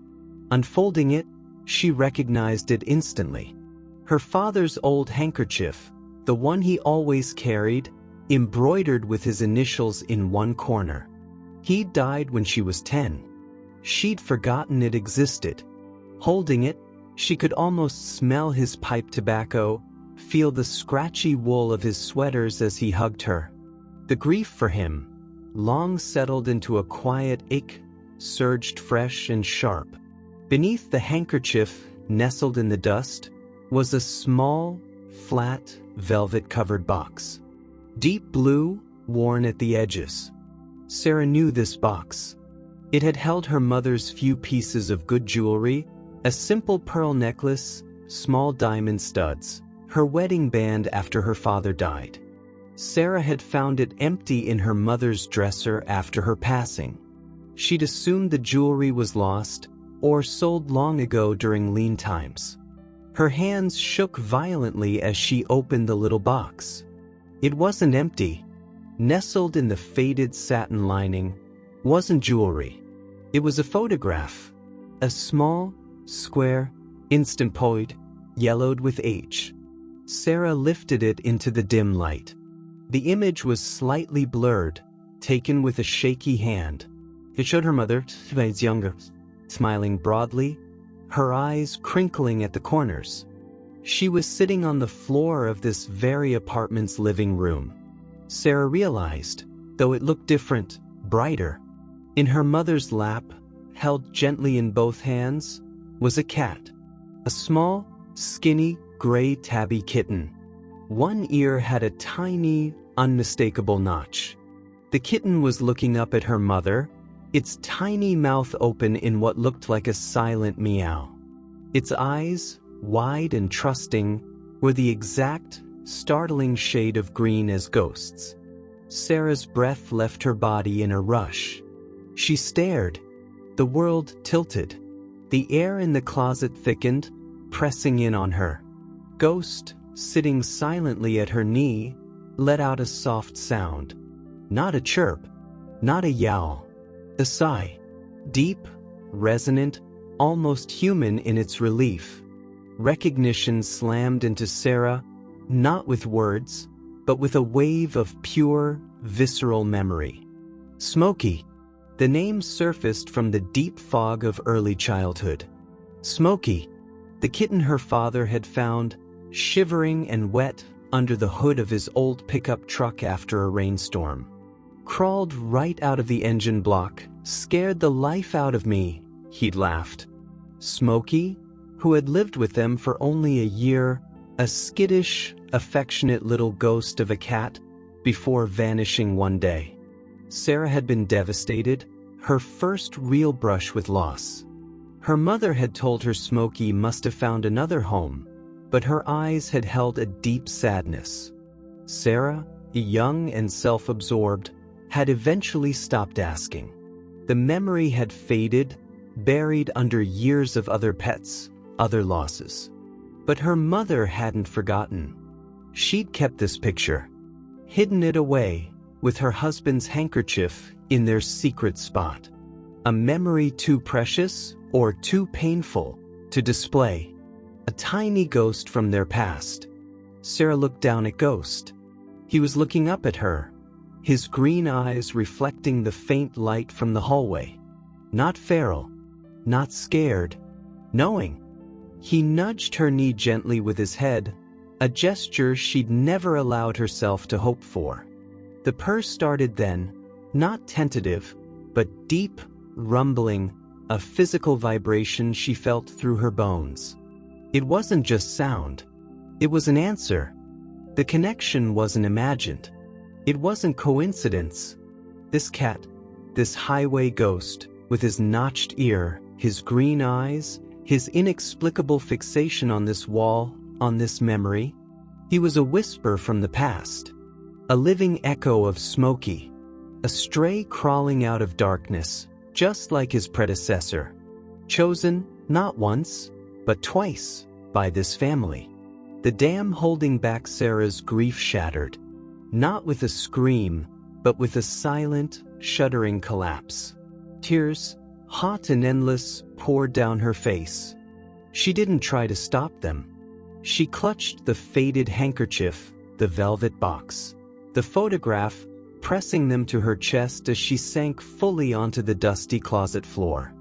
Unfolding it, she recognized it instantly. Her father's old handkerchief, the one he always carried, embroidered with his initials in one corner. He'd died when she was 10. She'd forgotten it existed. Holding it, she could almost smell his pipe tobacco, feel the scratchy wool of his sweaters as he hugged her. The grief for him, long settled into a quiet ache, surged fresh and sharp. Beneath the handkerchief, nestled in the dust, was a small, flat, velvet-covered box. Deep blue, worn at the edges. Sarah knew this box. It had held her mother's few pieces of good jewelry, a simple pearl necklace, small diamond studs, her wedding band after her father died. Sarah had found it empty in her mother's dresser after her passing. She'd assumed the jewelry was lost or sold long ago during lean times. Her hands shook violently as she opened the little box. It wasn't empty. Nestled in the faded satin lining wasn't jewelry. It was a photograph. A small, square, instant Polaroid, yellowed with age. Sarah lifted it into the dim light. The image was slightly blurred, taken with a shaky hand. It showed her mother, younger, smiling broadly, her eyes crinkling at the corners. She was sitting on the floor of this very apartment's living room. Sarah realized, though it looked different, brighter. In her mother's lap, held gently in both hands, was a cat. A small, skinny, gray tabby kitten. One ear had a tiny, unmistakable notch. The kitten was looking up at her mother, its tiny mouth open in what looked like a silent meow. Its eyes, wide and trusting, were the exact, startling shade of green as ghosts. Sarah's breath left her body in a rush. She stared. The world tilted. The air in the closet thickened, pressing in on her. Ghost, sitting silently at her knee, let out a soft sound. Not a chirp, not a yowl. A sigh. Deep, resonant, almost human in its relief. Recognition slammed into Sarah, not with words, but with a wave of pure, visceral memory. Smokey. The name surfaced from the deep fog of early childhood. Smokey, the kitten her father had found, shivering and wet under the hood of his old pickup truck after a rainstorm. Crawled right out of the engine block, scared the life out of me, he'd laughed. Smokey, who had lived with them for only a year, a skittish, affectionate little ghost of a cat, before vanishing one day. Sarah had been devastated, her first real brush with loss. Her mother had told her Smokey must have found another home, but her eyes had held a deep sadness. Sarah, young and self-absorbed, had eventually stopped asking. The memory had faded, buried under years of other pets, other losses. But her mother hadn't forgotten. She'd kept this picture, hidden it away, with her husband's handkerchief in their secret spot. A memory too precious or too painful to display. A tiny ghost from their past. Sarah looked down at Ghost. He was looking up at her, his green eyes reflecting the faint light from the hallway. Not feral, not scared, knowing. He nudged her knee gently with his head, a gesture she'd never allowed herself to hope for. The purr started then, not tentative, but deep, rumbling, a physical vibration she felt through her bones. It wasn't just sound. It was an answer. The connection wasn't imagined. It wasn't coincidence. This cat, this highway ghost, with his notched ear, his green eyes, his inexplicable fixation on this wall, on this memory, he was a whisper from the past. A living echo of Smokey, a stray crawling out of darkness, just like his predecessor. Chosen, not once, but twice, by this family. The dam holding back Sarah's grief shattered, not with a scream, but with a silent, shuddering collapse. Tears, hot and endless, poured down her face. She didn't try to stop them. She clutched the faded handkerchief, the velvet box, the photograph, pressing them to her chest as she sank fully onto the dusty closet floor.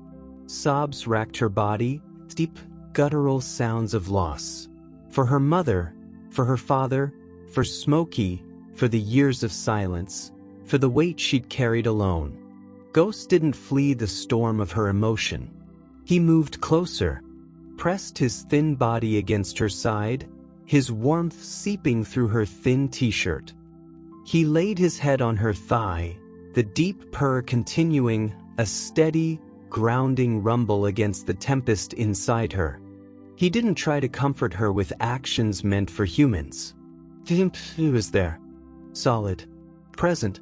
Sobs racked her body, deep, guttural sounds of loss. For her mother, for her father, for Smokey, for the years of silence, for the weight she'd carried alone. Ghost didn't flee the storm of her emotion. He moved closer, pressed his thin body against her side, his warmth seeping through her thin t-shirt. He laid his head on her thigh, the deep purr continuing, a steady, grounding rumble against the tempest inside her. He didn't try to comfort her with actions meant for humans. He was there. Solid. Present.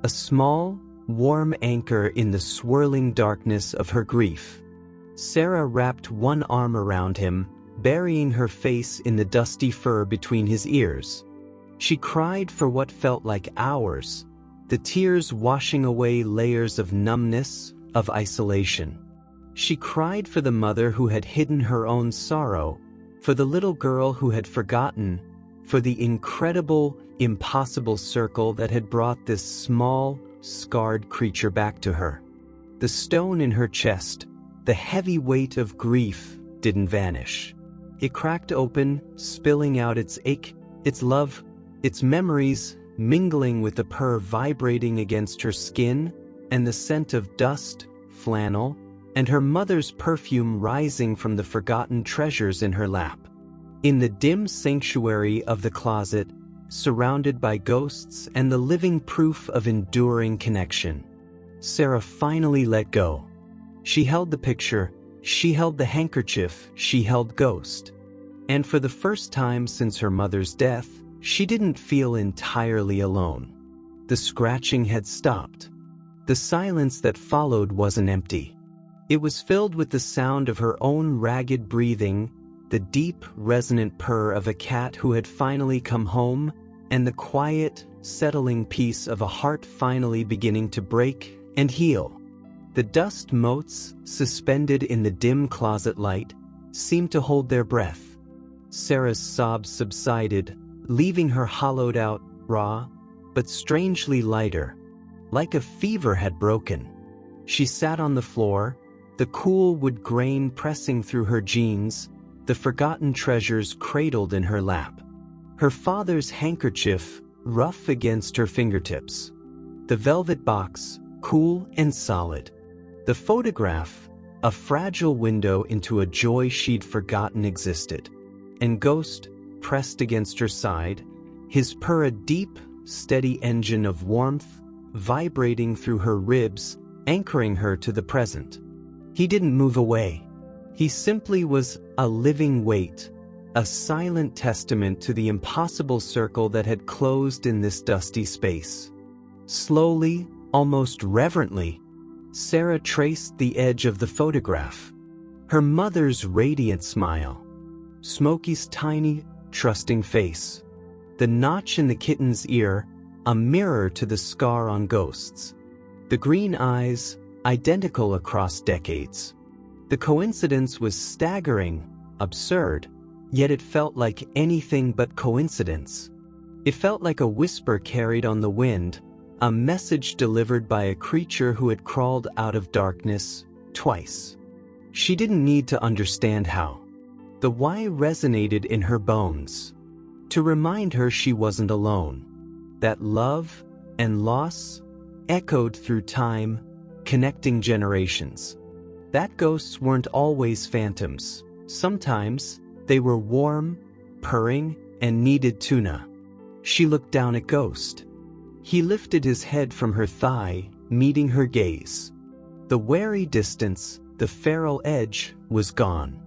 A small, warm anchor in the swirling darkness of her grief. Sarah wrapped one arm around him, burying her face in the dusty fur between his ears. She cried for what felt like hours, the tears washing away layers of numbness, of isolation. She cried for the mother who had hidden her own sorrow, for the little girl who had forgotten, for the incredible, impossible circle that had brought this small, scarred creature back to her. The stone in her chest, the heavy weight of grief, didn't vanish. It cracked open, spilling out its ache, its love, its memories, mingling with the purr vibrating against her skin, and the scent of dust, flannel, and her mother's perfume rising from the forgotten treasures in her lap. In the dim sanctuary of the closet, surrounded by ghosts and the living proof of enduring connection, Sarah finally let go. She held the picture, she held the handkerchief, she held Ghost. And for the first time since her mother's death, she didn't feel entirely alone. The scratching had stopped. The silence that followed wasn't empty. It was filled with the sound of her own ragged breathing, the deep, resonant purr of a cat who had finally come home, and the quiet, settling peace of a heart finally beginning to break and heal. The dust motes, suspended in the dim closet light, seemed to hold their breath. Sarah's sobs subsided, leaving her hollowed out, raw, but strangely lighter, like a fever had broken. She sat on the floor, the cool wood grain pressing through her jeans, the forgotten treasures cradled in her lap. Her father's handkerchief, rough against her fingertips. The velvet box, cool and solid. The photograph, a fragile window into a joy she'd forgotten existed. And Ghost, pressed against her side, his purr a deep, steady engine of warmth, vibrating through her ribs, anchoring her to the present. He didn't move away. He simply was a living weight, a silent testament to the impossible circle that had closed in this dusty space. Slowly, almost reverently, Sarah traced the edge of the photograph. Her mother's radiant smile. Smokey's tiny, trusting face. The notch in the kitten's ear, a mirror to the scar on Ghost's. The green eyes, identical across decades. The coincidence was staggering, absurd, yet it felt like anything but coincidence. It felt like a whisper carried on the wind, a message delivered by a creature who had crawled out of darkness twice. She didn't need to understand how. The why resonated in her bones, to remind her she wasn't alone, that love and loss echoed through time, connecting generations. That ghosts weren't always phantoms. Sometimes they were warm, purring, and needed tuna. She looked down at Ghost. He lifted his head from her thigh, meeting her gaze. The wary distance, the feral edge, was gone.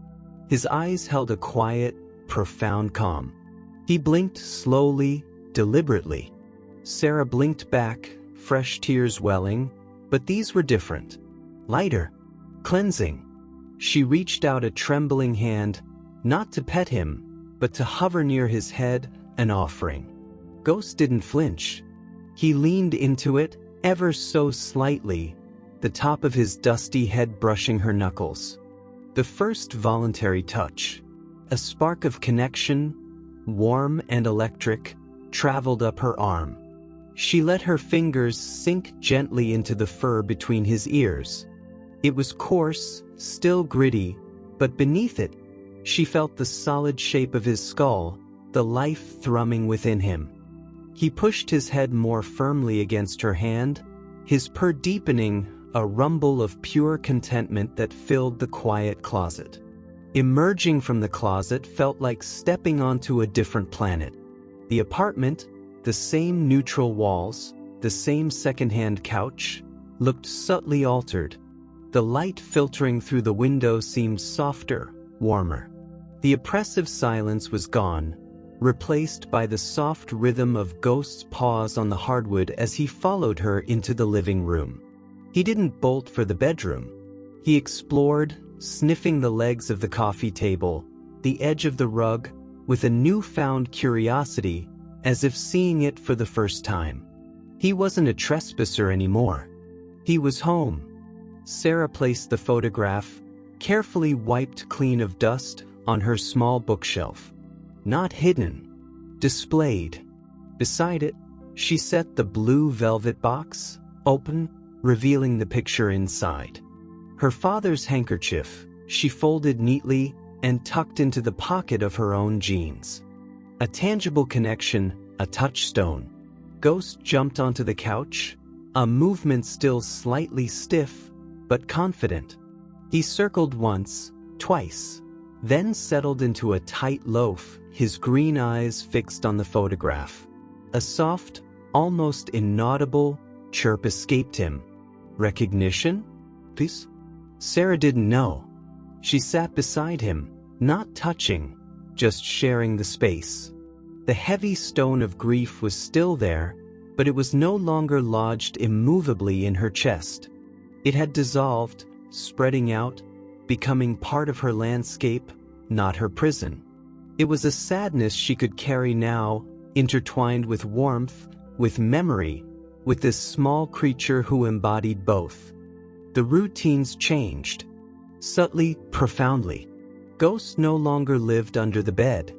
His eyes held a quiet, profound calm. He blinked slowly, deliberately. Sarah blinked back, fresh tears welling, but these were different. Lighter. Cleansing. She reached out a trembling hand, not to pet him, but to hover near his head, an offering. Ghost didn't flinch. He leaned into it, ever so slightly, the top of his dusty head brushing her knuckles. The first voluntary touch. A spark of connection, warm and electric, traveled up her arm. She let her fingers sink gently into the fur between his ears. It was coarse, still gritty, but beneath it, she felt the solid shape of his skull, the life thrumming within him. He pushed his head more firmly against her hand, his purr deepening, a rumble of pure contentment that filled the quiet closet. Emerging from the closet felt like stepping onto a different planet. The apartment, the same neutral walls, the same secondhand couch, looked subtly altered. The light filtering through the window seemed softer, warmer. The oppressive silence was gone, replaced by the soft rhythm of Ghost's paws on the hardwood as he followed her into the living room. He didn't bolt for the bedroom. He explored, sniffing the legs of the coffee table, the edge of the rug, with a newfound curiosity, as if seeing it for the first time. He wasn't a trespasser anymore. He was home. Sarah placed the photograph, carefully wiped clean of dust, on her small bookshelf. Not hidden, displayed. Beside it, she set the blue velvet box, open, revealing the picture inside. Her father's handkerchief, she folded neatly and tucked into the pocket of her own jeans. A tangible connection, a touchstone. Ghost jumped onto the couch, a movement still slightly stiff, but confident. He circled once, twice, then settled into a tight loaf, his green eyes fixed on the photograph. A soft, almost inaudible chirp escaped him. Recognition? Please? Sarah didn't know. She sat beside him, not touching, just sharing the space. The heavy stone of grief was still there, but it was no longer lodged immovably in her chest. It had dissolved, spreading out, becoming part of her landscape, not her prison. It was a sadness she could carry now, intertwined with warmth, with memory, with this small creature who embodied both. The routines changed. Subtly, profoundly. Ghost no longer lived under the bed.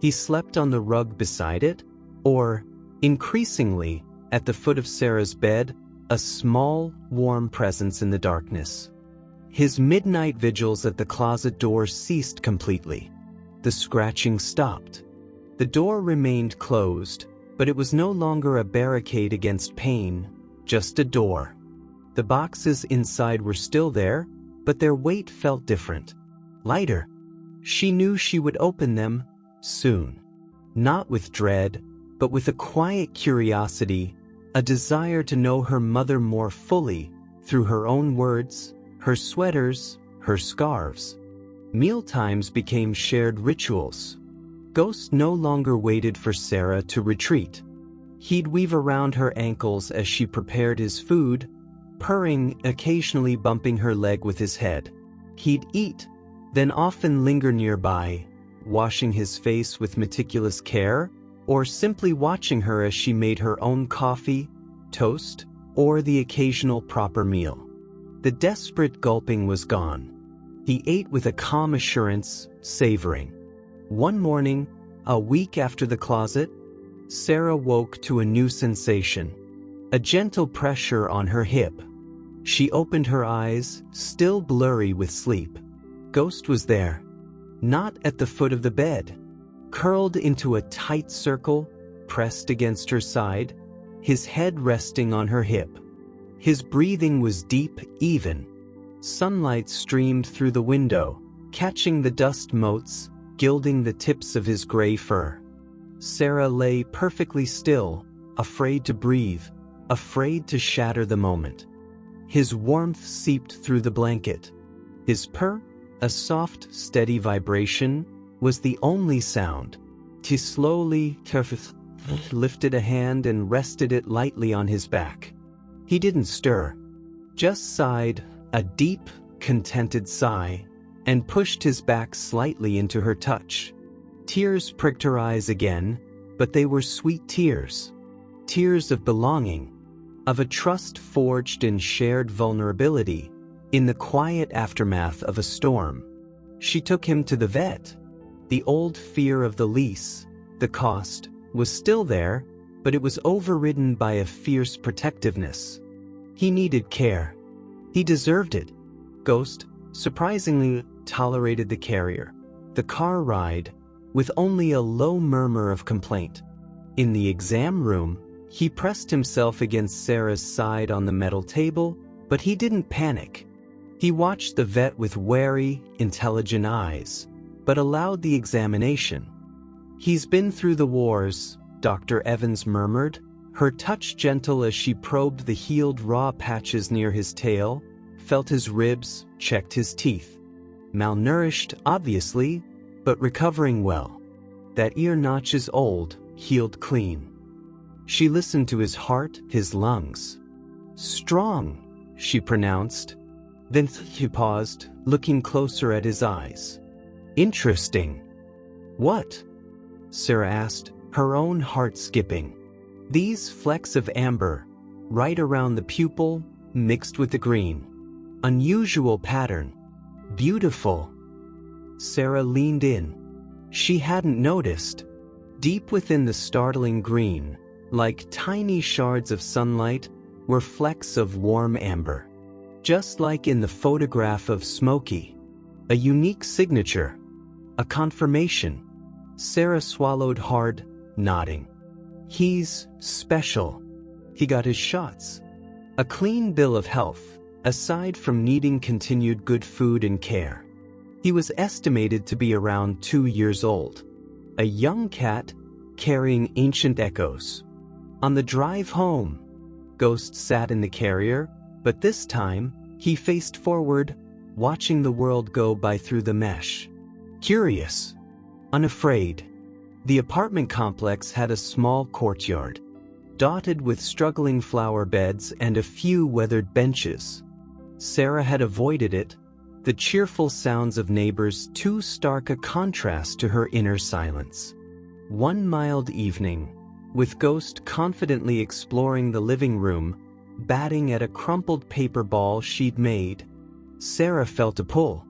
He slept on the rug beside it, or, increasingly, at the foot of Sarah's bed, a small, warm presence in the darkness. His midnight vigils at the closet door ceased completely. The scratching stopped. The door remained closed, but it was no longer a barricade against pain, just a door. The boxes inside were still there, but their weight felt different. Lighter. She knew she would open them, soon. Not with dread, but with a quiet curiosity, a desire to know her mother more fully, through her own words, her sweaters, her scarves. Mealtimes became shared rituals. Ghost no longer waited for Sarah to retreat. He'd weave around her ankles as she prepared his food, purring, occasionally bumping her leg with his head. He'd eat, then often linger nearby, washing his face with meticulous care, or simply watching her as she made her own coffee, toast, or the occasional proper meal. The desperate gulping was gone. He ate with a calm assurance, savoring. One morning, a week after the closet, Sarah woke to a new sensation, a gentle pressure on her hip. She opened her eyes, still blurry with sleep. Ghost was there, not at the foot of the bed, curled into a tight circle, pressed against her side, his head resting on her hip. His breathing was deep, even. Sunlight streamed through the window, catching the dust motes, gilding the tips of his gray fur. Sarah lay perfectly still, afraid to breathe, afraid to shatter the moment. His warmth seeped through the blanket. His purr, a soft, steady vibration, was the only sound. He slowly lifted a hand and rested it lightly on his back. He didn't stir, just sighed, a deep, contented sigh, and pushed his back slightly into her touch. Tears pricked her eyes again, but they were sweet tears. Tears of belonging, of a trust forged in shared vulnerability, in the quiet aftermath of a storm. She took him to the vet. The old fear of the lease, the cost, was still there, but it was overridden by a fierce protectiveness. He needed care. He deserved it. Ghost, surprisingly, tolerated the carrier, the car ride, with only a low murmur of complaint. In the exam room, he pressed himself against Sarah's side on the metal table, but he didn't panic. He watched the vet with wary, intelligent eyes, but allowed the examination. "He's been through the wars," Dr. Evans murmured, her touch gentle as she probed the healed raw patches near his tail, felt his ribs, checked his teeth. "Malnourished, obviously, but recovering well. That ear notch is old, healed clean." She listened to his heart, his lungs. "Strong," she pronounced. Then she paused, looking closer at his eyes. "Interesting." "What?" Sarah asked, her own heart skipping. "These flecks of amber, right around the pupil, mixed with the green. Unusual pattern. Beautiful." Sarah leaned in. She hadn't noticed. Deep within the startling green, like tiny shards of sunlight, were flecks of warm amber. Just like in the photograph of Smokey. A unique signature. A confirmation. Sarah swallowed hard, nodding. "He's special. He got his shots. A clean bill of health, aside from needing continued good food and care. He was estimated to be around 2 years old. A young cat carrying ancient echoes." On the drive home, Ghost sat in the carrier, but this time, he faced forward, watching the world go by through the mesh. Curious. Unafraid. The apartment complex had a small courtyard, dotted with struggling flower beds and a few weathered benches. Sarah had avoided it, the cheerful sounds of neighbors too stark a contrast to her inner silence. One mild evening, with Ghost confidently exploring the living room, batting at a crumpled paper ball she'd made, Sarah felt a pull.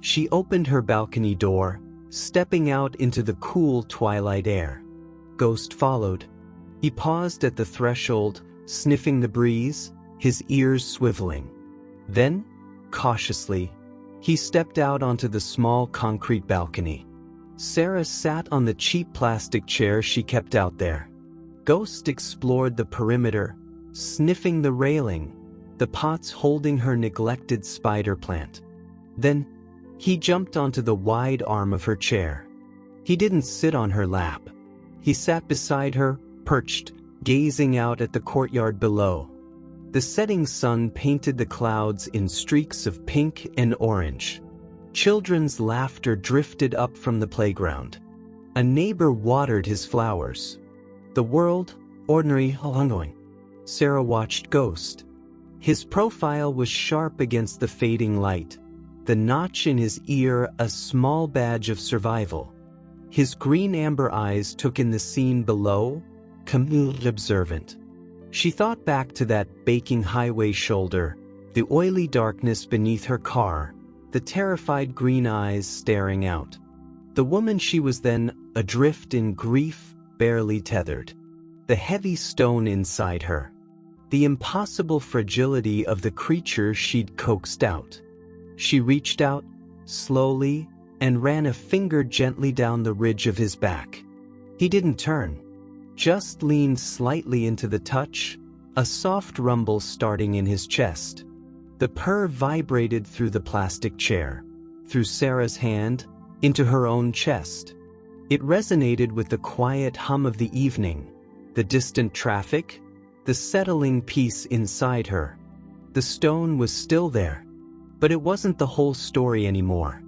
She opened her balcony door, stepping out into the cool twilight air. Ghost followed. He paused at the threshold, sniffing the breeze, his ears swiveling. Then, cautiously, he stepped out onto the small concrete balcony. Sarah sat on the cheap plastic chair she kept out there. Ghost explored the perimeter, sniffing the railing, the pots holding her neglected spider plant. Then, he jumped onto the wide arm of her chair. He didn't sit on her lap. He sat beside her, perched, gazing out at the courtyard below. The setting sun painted the clouds in streaks of pink and orange. Children's laughter drifted up from the playground. A neighbor watered his flowers. The world, ordinary, ongoing. Sarah watched Ghost. His profile was sharp against the fading light, the notch in his ear a small badge of survival. His green-amber eyes took in the scene below, completely observant. She thought back to that baking highway shoulder, the oily darkness beneath her car, the terrified green eyes staring out. The woman she was then, adrift in grief, barely tethered. The heavy stone inside her. The impossible fragility of the creature she'd coaxed out. She reached out, slowly, and ran a finger gently down the ridge of his back. He didn't turn, just leaned slightly into the touch, a soft rumble starting in his chest. The purr vibrated through the plastic chair, through Sarah's hand, into her own chest. It resonated with the quiet hum of the evening, the distant traffic, the settling peace inside her. The stone was still there, but it wasn't the whole story anymore.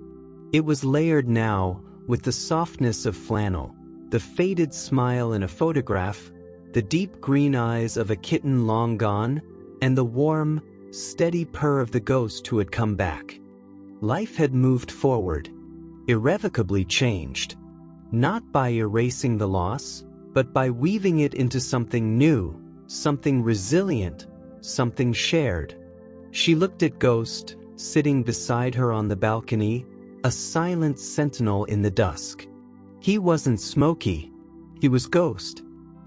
It was layered now with the softness of flannel, the faded smile in a photograph, the deep green eyes of a kitten long gone, and the warm, steady purr of the ghost who had come back. Life had moved forward, irrevocably changed, not by erasing the loss, but by weaving it into something new, something resilient, something shared. She looked at Ghost, sitting beside her on the balcony, a silent sentinel in the dusk. He wasn't Smokey. He was Ghost,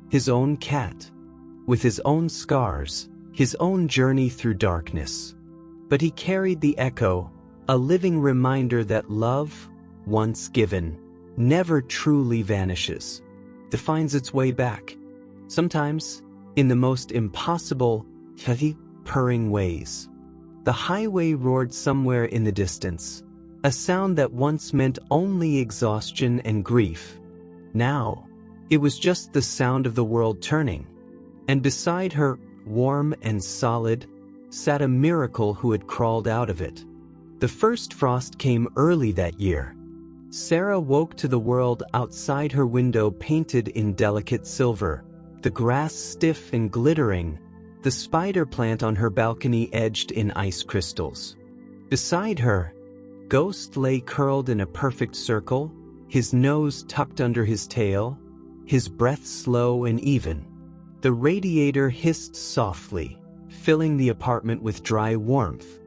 his own cat, with his own scars, his own journey through darkness. But he carried the echo, a living reminder that love, once given, never truly vanishes, finds its way back. Sometimes, in the most impossible, purring ways. The highway roared somewhere in the distance, a sound that once meant only exhaustion and grief. Now, it was just the sound of the world turning. And beside her, warm and solid, sat a miracle who had crawled out of it. The first frost came early that year. Sarah woke to the world outside her window painted in delicate silver, the grass stiff and glittering, the spider plant on her balcony edged in ice crystals. Beside her, Ghost lay curled in a perfect circle, his nose tucked under his tail, his breath slow and even. The radiator hissed softly, filling the apartment with dry warmth.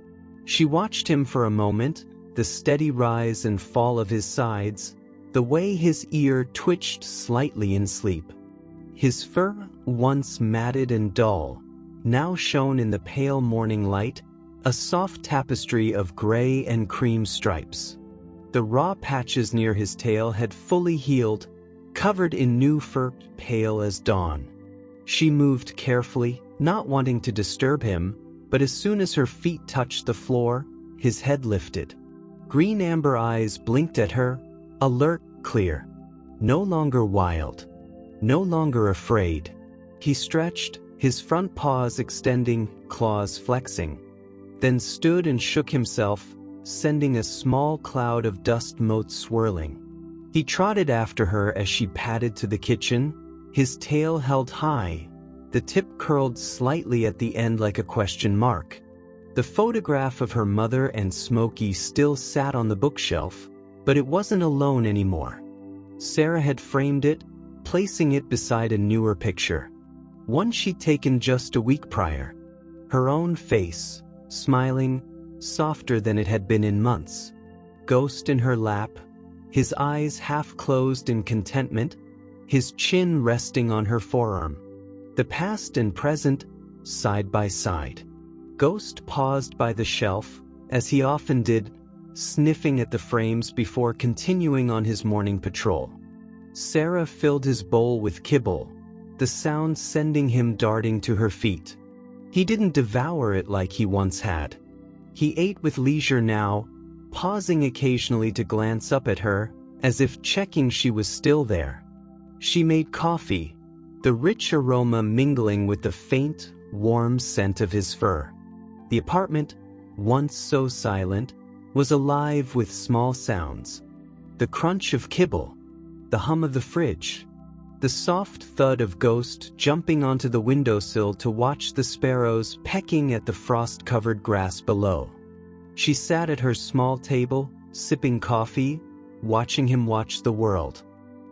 She watched him for a moment, the steady rise and fall of his sides, the way his ear twitched slightly in sleep. His fur, once matted and dull, now shone in the pale morning light, a soft tapestry of gray and cream stripes. The raw patches near his tail had fully healed, covered in new fur, pale as dawn. She moved carefully, not wanting to disturb him, but as soon as her feet touched the floor, his head lifted. Green amber eyes blinked at her, alert, clear. No longer wild. No longer afraid. He stretched, his front paws extending, claws flexing, then stood and shook himself, sending a small cloud of dust motes swirling. He trotted after her as she padded to the kitchen, his tail held high, the tip curled slightly at the end like a question mark. The photograph of her mother and Smokey still sat on the bookshelf, but it wasn't alone anymore. Sarah had framed it, placing it beside a newer picture, one she'd taken just a week prior. Her own face, smiling, softer than it had been in months. Ghost in her lap, his eyes half closed in contentment, his chin resting on her forearm. The past and present, side by side. Ghost paused by the shelf, as he often did, sniffing at the frames before continuing on his morning patrol. Sarah filled his bowl with kibble, the sound sending him darting to her feet. He didn't devour it like he once had. He ate with leisure now, pausing occasionally to glance up at her, as if checking she was still there. She made coffee, the rich aroma mingling with the faint, warm scent of his fur. The apartment, once so silent, was alive with small sounds. The crunch of kibble, the hum of the fridge, the soft thud of Ghost jumping onto the windowsill to watch the sparrows pecking at the frost-covered grass below. She sat at her small table, sipping coffee, watching him watch the world.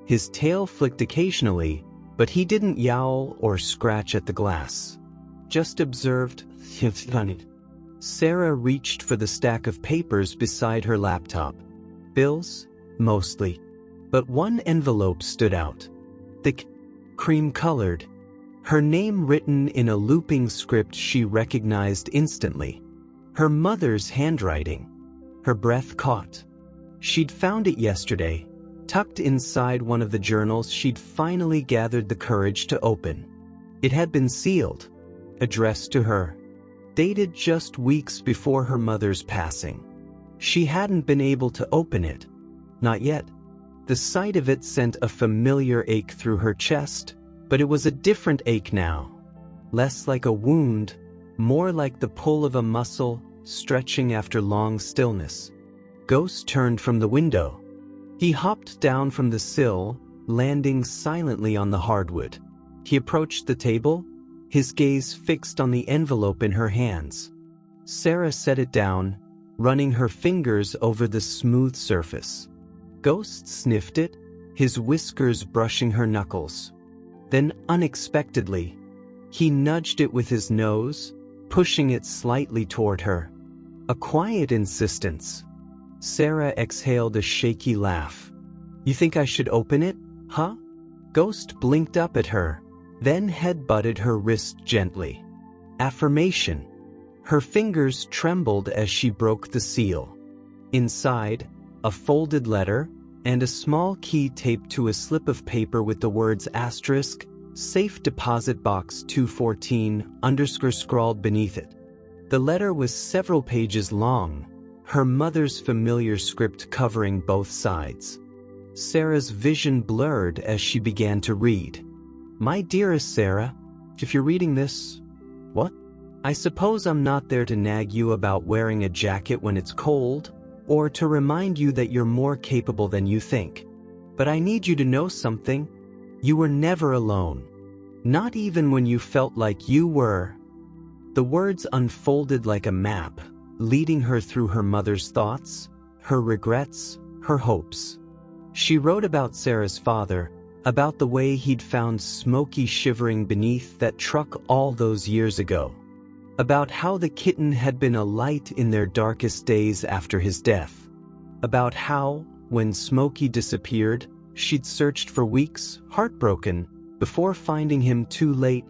His tail flicked occasionally, but he didn't yowl or scratch at the glass. Just observed. Sarah reached for the stack of papers beside her laptop. Bills, mostly. But one envelope stood out. Thick, cream-colored. Her name written in a looping script she recognized instantly. Her mother's handwriting. Her breath caught. She'd found it yesterday, tucked inside one of the journals she'd finally gathered the courage to open. It had been sealed, addressed to her, dated just weeks before her mother's passing. She hadn't been able to open it. Not yet. The sight of it sent a familiar ache through her chest, but it was a different ache now. Less like a wound, more like the pull of a muscle stretching after long stillness. Ghost turned from the window. He hopped down from the sill, landing silently on the hardwood. He approached the table, his gaze fixed on the envelope in her hands. Sarah set it down, running her fingers over the smooth surface. Ghost sniffed it, his whiskers brushing her knuckles. Then, unexpectedly, he nudged it with his nose, pushing it slightly toward her. A quiet insistence. Sarah exhaled a shaky laugh. "You think I should open it, huh?" Ghost blinked up at her, then head-butted her wrist gently. Affirmation. Her fingers trembled as she broke the seal. Inside, a folded letter, and a small key taped to a slip of paper with the words *, safe deposit box 214, _ scrawled beneath it. The letter was several pages long, her mother's familiar script covering both sides. Sarah's vision blurred as she began to read. "My dearest Sarah, if you're reading this, what? I suppose I'm not there to nag you about wearing a jacket when it's cold, or to remind you that you're more capable than you think. But I need you to know something. You were never alone. Not even when you felt like you were." The words unfolded like a map, leading her through her mother's thoughts, her regrets, her hopes. She wrote about Sarah's father, about the way he'd found Smokey shivering beneath that truck all those years ago. About how the kitten had been a light in their darkest days after his death. About how, when Smokey disappeared, she'd searched for weeks, heartbroken, before finding him too late,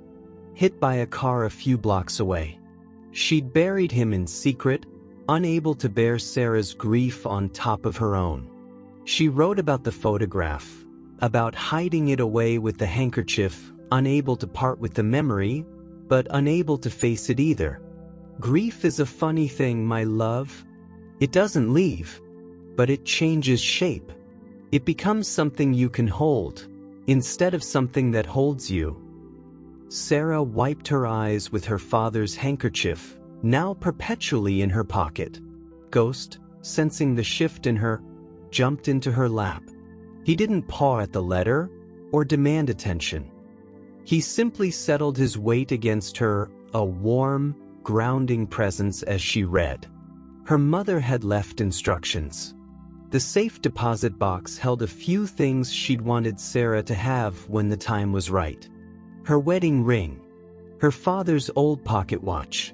hit by a car a few blocks away. She'd buried him in secret, unable to bear Sarah's grief on top of her own. She wrote about the photograph, about hiding it away with the handkerchief, unable to part with the memory, but unable to face it either. Grief is a funny thing, my love. It doesn't leave, but it changes shape. It becomes something you can hold, instead of something that holds you. Sarah wiped her eyes with her father's handkerchief, now perpetually in her pocket. Ghost, sensing the shift in her, jumped into her lap. He didn't paw at the letter or demand attention. He simply settled his weight against her, a warm, grounding presence as she read. Her mother had left instructions. The safe deposit box held a few things she'd wanted Sarah to have when the time was right. Her wedding ring, her father's old pocket watch,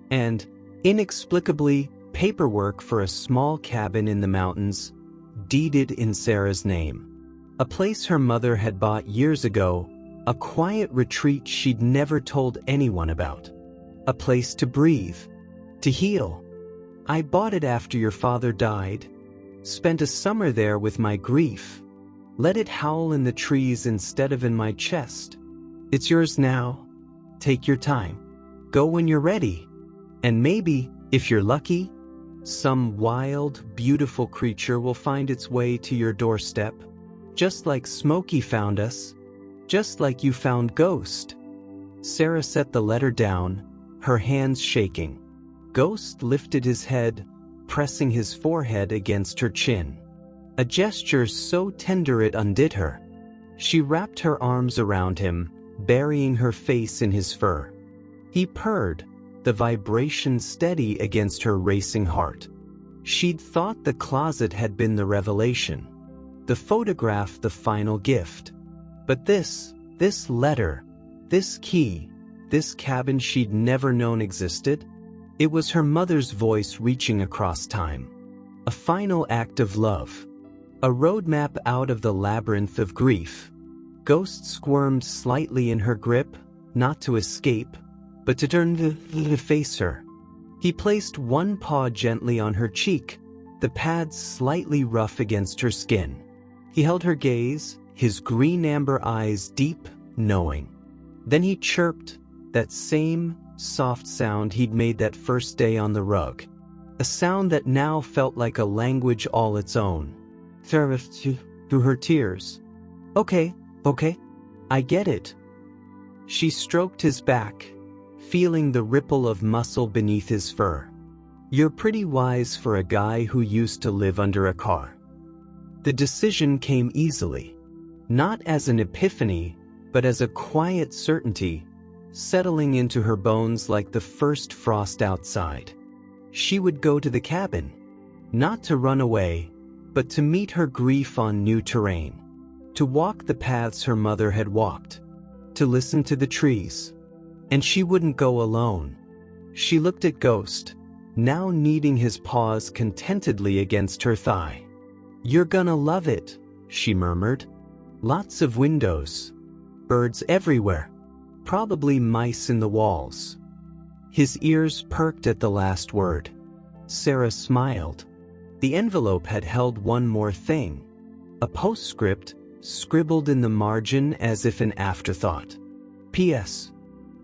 and, inexplicably, paperwork for a small cabin in the mountains, deeded in Sarah's name. A place her mother had bought years ago, a quiet retreat she'd never told anyone about. A place to breathe, to heal. "I bought it after your father died. Spent a summer there with my grief. Let it howl in the trees instead of in my chest. It's yours now. Take your time. Go when you're ready. And maybe, if you're lucky, some wild, beautiful creature will find its way to your doorstep, just like Smokey found us, just like you found Ghost." Sarah set the letter down, her hands shaking. Ghost lifted his head, pressing his forehead against her chin. A gesture so tender it undid her. She wrapped her arms around him, burying her face in his fur. He purred, the vibration steady against her racing heart. She'd thought the closet had been the revelation, the photograph the final gift. But this letter, this key, this cabin she'd never known existed, it was her mother's voice reaching across time. A final act of love. A roadmap out of the labyrinth of grief. Ghost squirmed slightly in her grip, not to escape, but to turn to face her. He placed one paw gently on her cheek, the pad slightly rough against her skin. He held her gaze, his green-amber eyes deep, knowing. Then he chirped, that same soft sound he'd made that first day on the rug. A sound that now felt like a language all its own. Through her tears. Okay, I get it." She stroked his back, feeling the ripple of muscle beneath his fur. "You're pretty wise for a guy who used to live under a car." The decision came easily. Not as an epiphany, but as a quiet certainty, settling into her bones like the first frost outside. She would go to the cabin. Not to run away, but to meet her grief on new terrain. To walk the paths her mother had walked. To listen to the trees. And she wouldn't go alone. She looked at Ghost, now kneading his paws contentedly against her thigh. "You're gonna love it," she murmured. "Lots of windows. Birds everywhere. Probably mice in the walls." His ears perked at the last word. Sarah smiled. The envelope had held one more thing. A postscript, scribbled in the margin as if an afterthought. "P.S.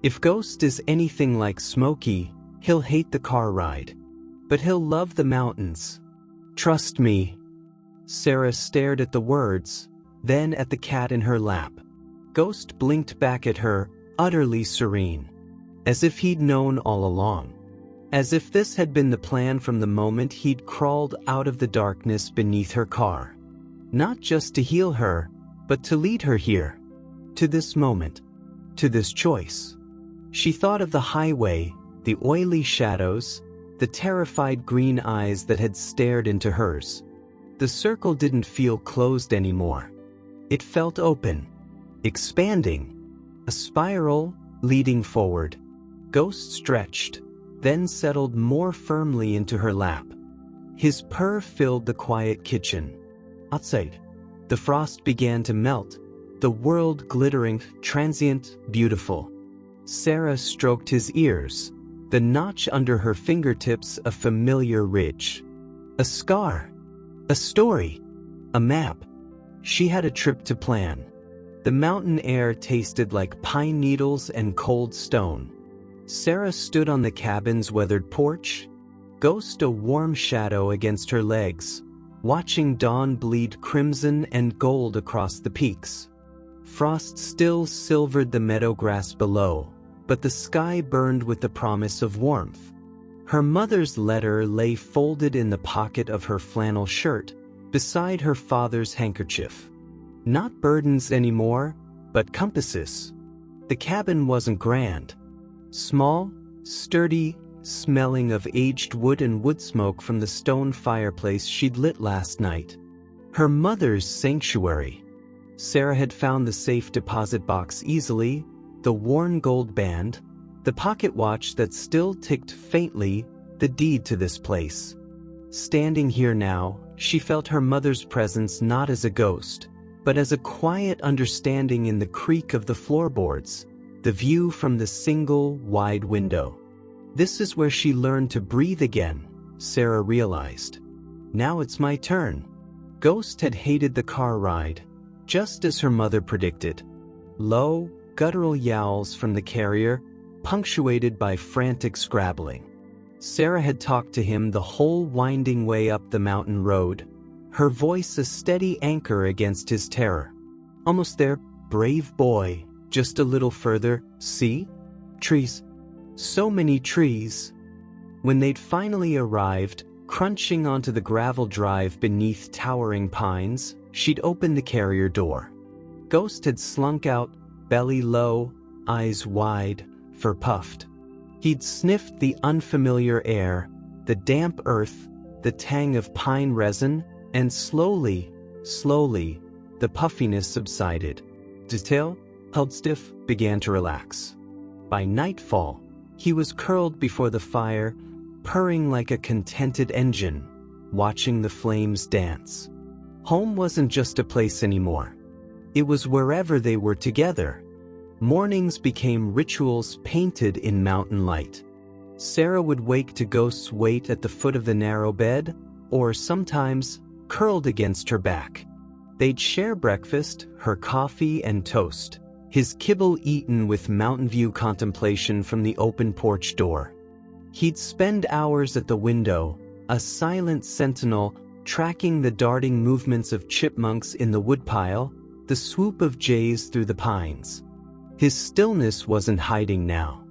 If Ghost is anything like Smokey, He'll hate the car ride. But he'll love the mountains. Trust me. Sarah stared at the words, then at the cat in her lap. Ghost blinked back at her, utterly serene. As if he'd known all along. As if this had been the plan from the moment he'd crawled out of the darkness beneath her car. Not just to heal her, but to lead her here. To this moment. To this choice. She thought of the highway, the oily shadows, the terrified green eyes that had stared into hers. The circle didn't feel closed anymore. It felt open, expanding, a spiral leading forward. Ghost stretched, then settled more firmly into her lap. His purr filled the quiet kitchen. Outside, the frost began to melt, the world glittering, transient, beautiful. Sarah stroked his ears, the notch under her fingertips a familiar ridge. A scar. A story. A map. She had a trip to plan. The mountain air tasted like pine needles and cold stone. Sarah stood on the cabin's weathered porch, Ghost a warm shadow against her legs, watching dawn bleed crimson and gold across the peaks. Frost still silvered the meadow grass below, but the sky burned with the promise of warmth. Her mother's letter lay folded in the pocket of her flannel shirt, beside her father's handkerchief. Not burdens anymore, but compasses. The cabin wasn't grand. Small, sturdy, smelling of aged wood and wood smoke from the stone fireplace she'd lit last night. Her mother's sanctuary. Sarah had found the safe deposit box easily, the worn gold band, the pocket watch that still ticked faintly, the deed to this place. Standing here now, she felt her mother's presence not as a ghost, but as a quiet understanding in the creak of the floorboards, the view from the single, wide window. This is where she learned to breathe again, Sarah realized. Now it's my turn. Ghost had hated the car ride, just as her mother predicted. Low, guttural yowls from the carrier, punctuated by frantic scrabbling. Sarah had talked to him the whole winding way up the mountain road, her voice a steady anchor against his terror. Almost there, brave boy, just a little further, see? Trees. So many trees. When they'd finally arrived, crunching onto the gravel drive beneath towering pines, she'd opened the carrier door. Ghost had slunk out, belly low, eyes wide, fur puffed. He'd sniffed the unfamiliar air, the damp earth, the tang of pine resin, and slowly, the puffiness subsided. His tail, held stiff, began to relax. By nightfall, he was curled before the fire, purring like a contented engine, watching the flames dance. Home wasn't just a place anymore. It was wherever they were together. Mornings became rituals painted in mountain light. Sarah would wake to Ghost's weight at the foot of the narrow bed, or sometimes curled against her back. They'd share breakfast, her coffee and toast, his kibble eaten with mountain view contemplation from the open porch door. He'd spend hours at the window, a silent sentinel, tracking the darting movements of chipmunks in the woodpile, the swoop of jays through the pines. His stillness wasn't hiding now.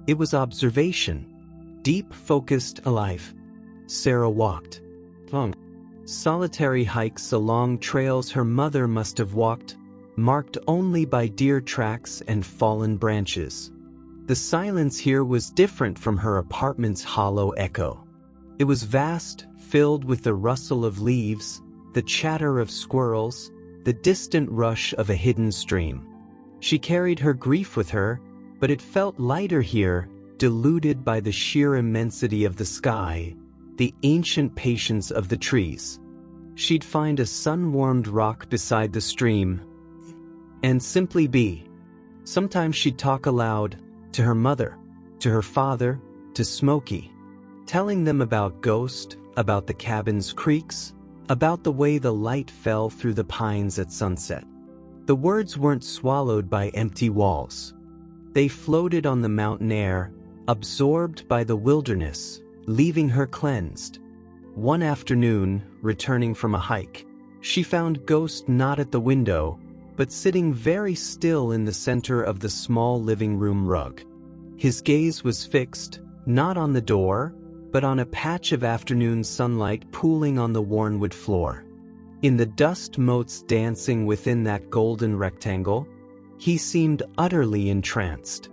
It was observation. Deep, focused, alive. Sarah walked. Long, solitary hikes along trails her mother must have walked, marked only by deer tracks and fallen branches. The silence here was different from her apartment's hollow echo. It was vast, filled with the rustle of leaves, the chatter of squirrels, the distant rush of a hidden stream. She carried her grief with her, but it felt lighter here, diluted by the sheer immensity of the sky, the ancient patience of the trees. She'd find a sun-warmed rock beside the stream, and simply be. Sometimes she'd talk aloud, to her mother, to her father, to Smokey, telling them about Ghost, about the cabin's creaks, about the way the light fell through the pines at sunset. The words weren't swallowed by empty walls. They floated on the mountain air, absorbed by the wilderness, leaving her cleansed. One afternoon, returning from a hike, she found Ghost not at the window, but sitting very still in the center of the small living room rug. His gaze was fixed, not on the door, but on a patch of afternoon sunlight pooling on the worn wood floor. In the dust motes dancing within that golden rectangle, he seemed utterly entranced.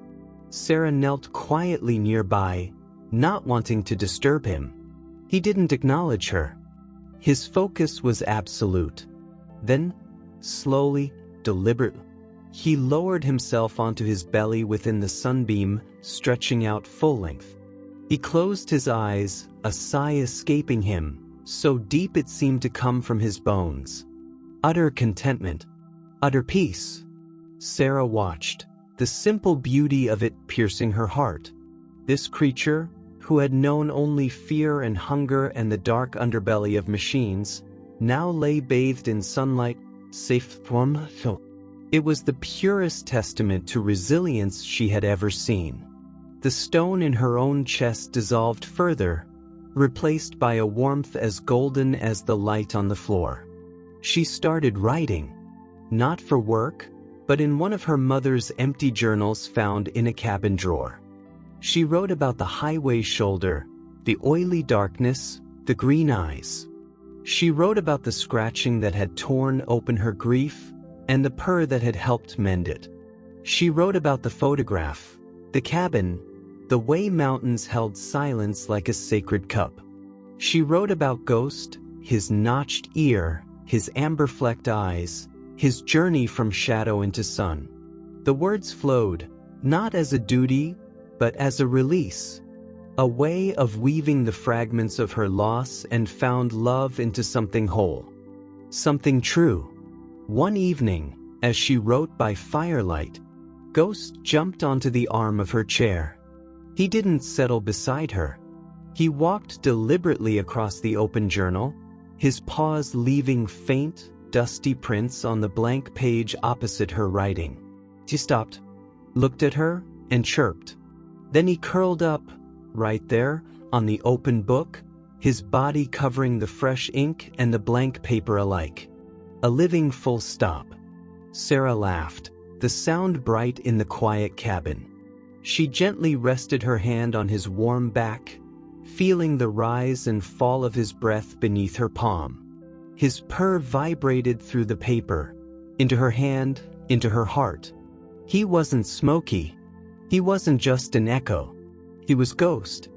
Sarah knelt quietly nearby, not wanting to disturb him. He didn't acknowledge her. His focus was absolute. Then, slowly, deliberately, he lowered himself onto his belly within the sunbeam, stretching out full length. He closed his eyes, a sigh escaping him, so deep it seemed to come from his bones. Utter contentment. Utter peace. Sarah watched, the simple beauty of it piercing her heart. This creature, who had known only fear and hunger and the dark underbelly of machines, now lay bathed in sunlight, safe from. It was the purest testament to resilience she had ever seen. The stone in her own chest dissolved further, replaced by a warmth as golden as the light on the floor. She started writing, not for work, but in one of her mother's empty journals found in a cabin drawer. She wrote about the highway shoulder, the oily darkness, the green eyes. She wrote about the scratching that had torn open her grief and the purr that had helped mend it. She wrote about the photograph, the cabin, the way mountains held silence like a sacred cup. She wrote about Ghost, his notched ear, his amber-flecked eyes, his journey from shadow into sun. The words flowed, not as a duty, but as a release, a way of weaving the fragments of her loss and found love into something whole, something true. One evening, as she wrote by firelight, Ghost jumped onto the arm of her chair. He didn't settle beside her. He walked deliberately across the open journal, his paws leaving faint, dusty prints on the blank page opposite her writing. She stopped, looked at her, and chirped. Then he curled up, right there, on the open book, his body covering the fresh ink and the blank paper alike. A living full stop. Sarah laughed, the sound bright in the quiet cabin. She gently rested her hand on his warm back, feeling the rise and fall of his breath beneath her palm. His purr vibrated through the paper, into her hand, into her heart. He wasn't Smokey. He wasn't just an echo. He was Ghost,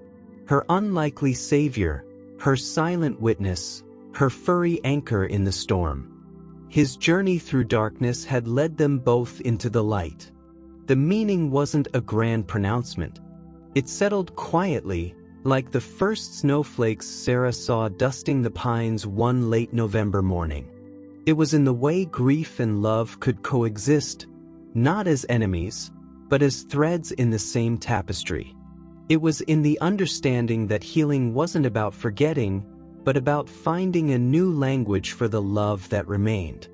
her unlikely savior, her silent witness, her furry anchor in the storm. His journey through darkness had led them both into the light. The meaning wasn't a grand pronouncement. It settled quietly, like the first snowflakes Sarah saw dusting the pines one late November morning. It was in the way grief and love could coexist, not as enemies, but as threads in the same tapestry. It was in the understanding that healing wasn't about forgetting, but about finding a new language for the love that remained.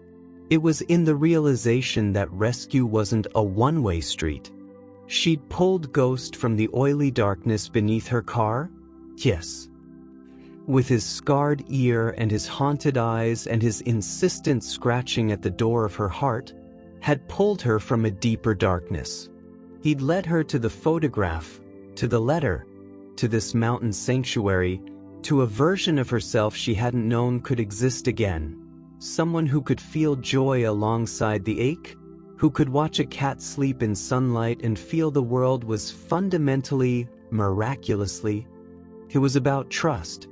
It was in the realization that rescue wasn't a one-way street. She'd pulled Ghost from the oily darkness beneath her car? Yes. With his scarred ear and his haunted eyes and his insistent scratching at the door of her heart, had pulled her from a deeper darkness. He'd led her to the photograph, to the letter, to this mountain sanctuary, to a version of herself she hadn't known could exist again. Someone who could feel joy alongside the ache, who could watch a cat sleep in sunlight and feel the world was fundamentally, miraculously. It was about trust.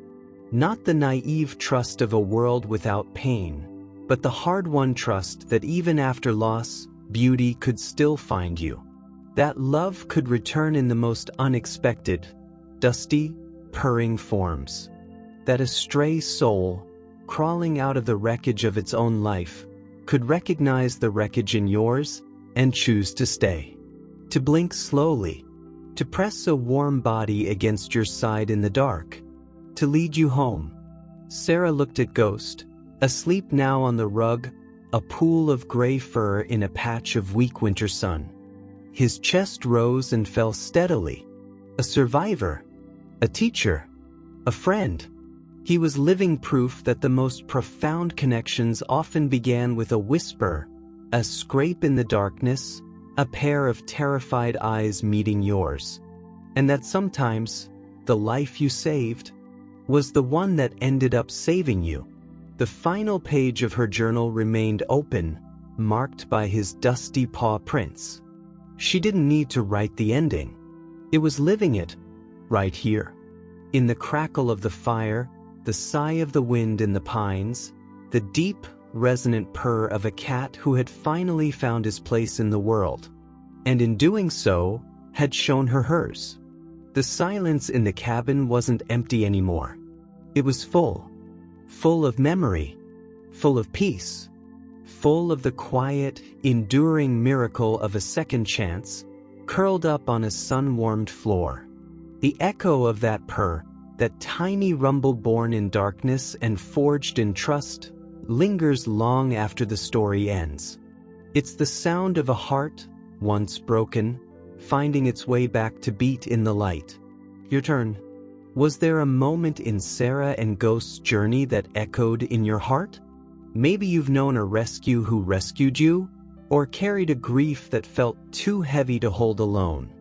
Not the naive trust of a world without pain, but the hard-won trust that even after loss, beauty could still find you. That love could return in the most unexpected, dusty, purring forms. That a stray soul, crawling out of the wreckage of its own life, could recognize the wreckage in yours and choose to stay. To blink slowly, to press a warm body against your side in the dark, to lead you home. Sarah looked at Ghost, asleep now on the rug, a pool of gray fur in a patch of weak winter sun. His chest rose and fell steadily, a survivor, a teacher, a friend. He was living proof that the most profound connections often began with a whisper, a scrape in the darkness, a pair of terrified eyes meeting yours. And that sometimes, the life you saved was the one that ended up saving you. The final page of her journal remained open, marked by his dusty paw prints. She didn't need to write the ending. It was living it, right here. In the crackle of the fire, the sigh of the wind in the pines, the deep, resonant purr of a cat who had finally found his place in the world. And in doing so, had shown her hers. The silence in the cabin wasn't empty anymore. It was full. Full of memory. Full of peace. Full of the quiet, enduring miracle of a second chance, curled up on a sun-warmed floor. The echo of that purr, that tiny rumble born in darkness and forged in trust, lingers long after the story ends. It's the sound of a heart, once broken, finding its way back to beat in the light. Your turn. Was there a moment in Sarah and Ghost's journey that echoed in your heart? Maybe you've known a rescue who rescued you, or carried a grief that felt too heavy to hold alone.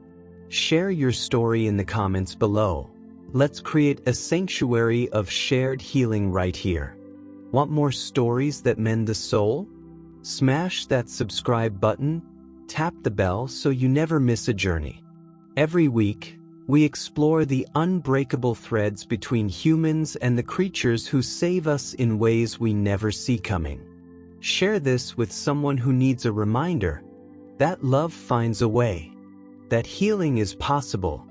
Share your story in the comments below. Let's create a sanctuary of shared healing right here. Want more stories that mend the soul? Smash that subscribe button, tap the bell so you never miss a journey. Every week, we explore the unbreakable threads between humans and the creatures who save us in ways we never see coming. Share this with someone who needs a reminder that love finds a way, that healing is possible,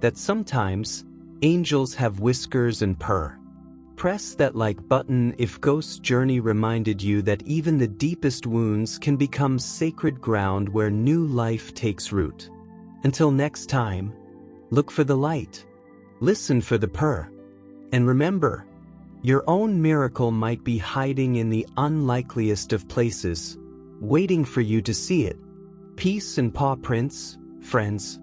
that sometimes angels have whiskers and purr. Press that like button if Ghost's journey reminded you that even the deepest wounds can become sacred ground where new life takes root. Until next time, look for the light, listen for the purr, and remember, your own miracle might be hiding in the unlikeliest of places, waiting for you to see it. Peace and paw prints, friends.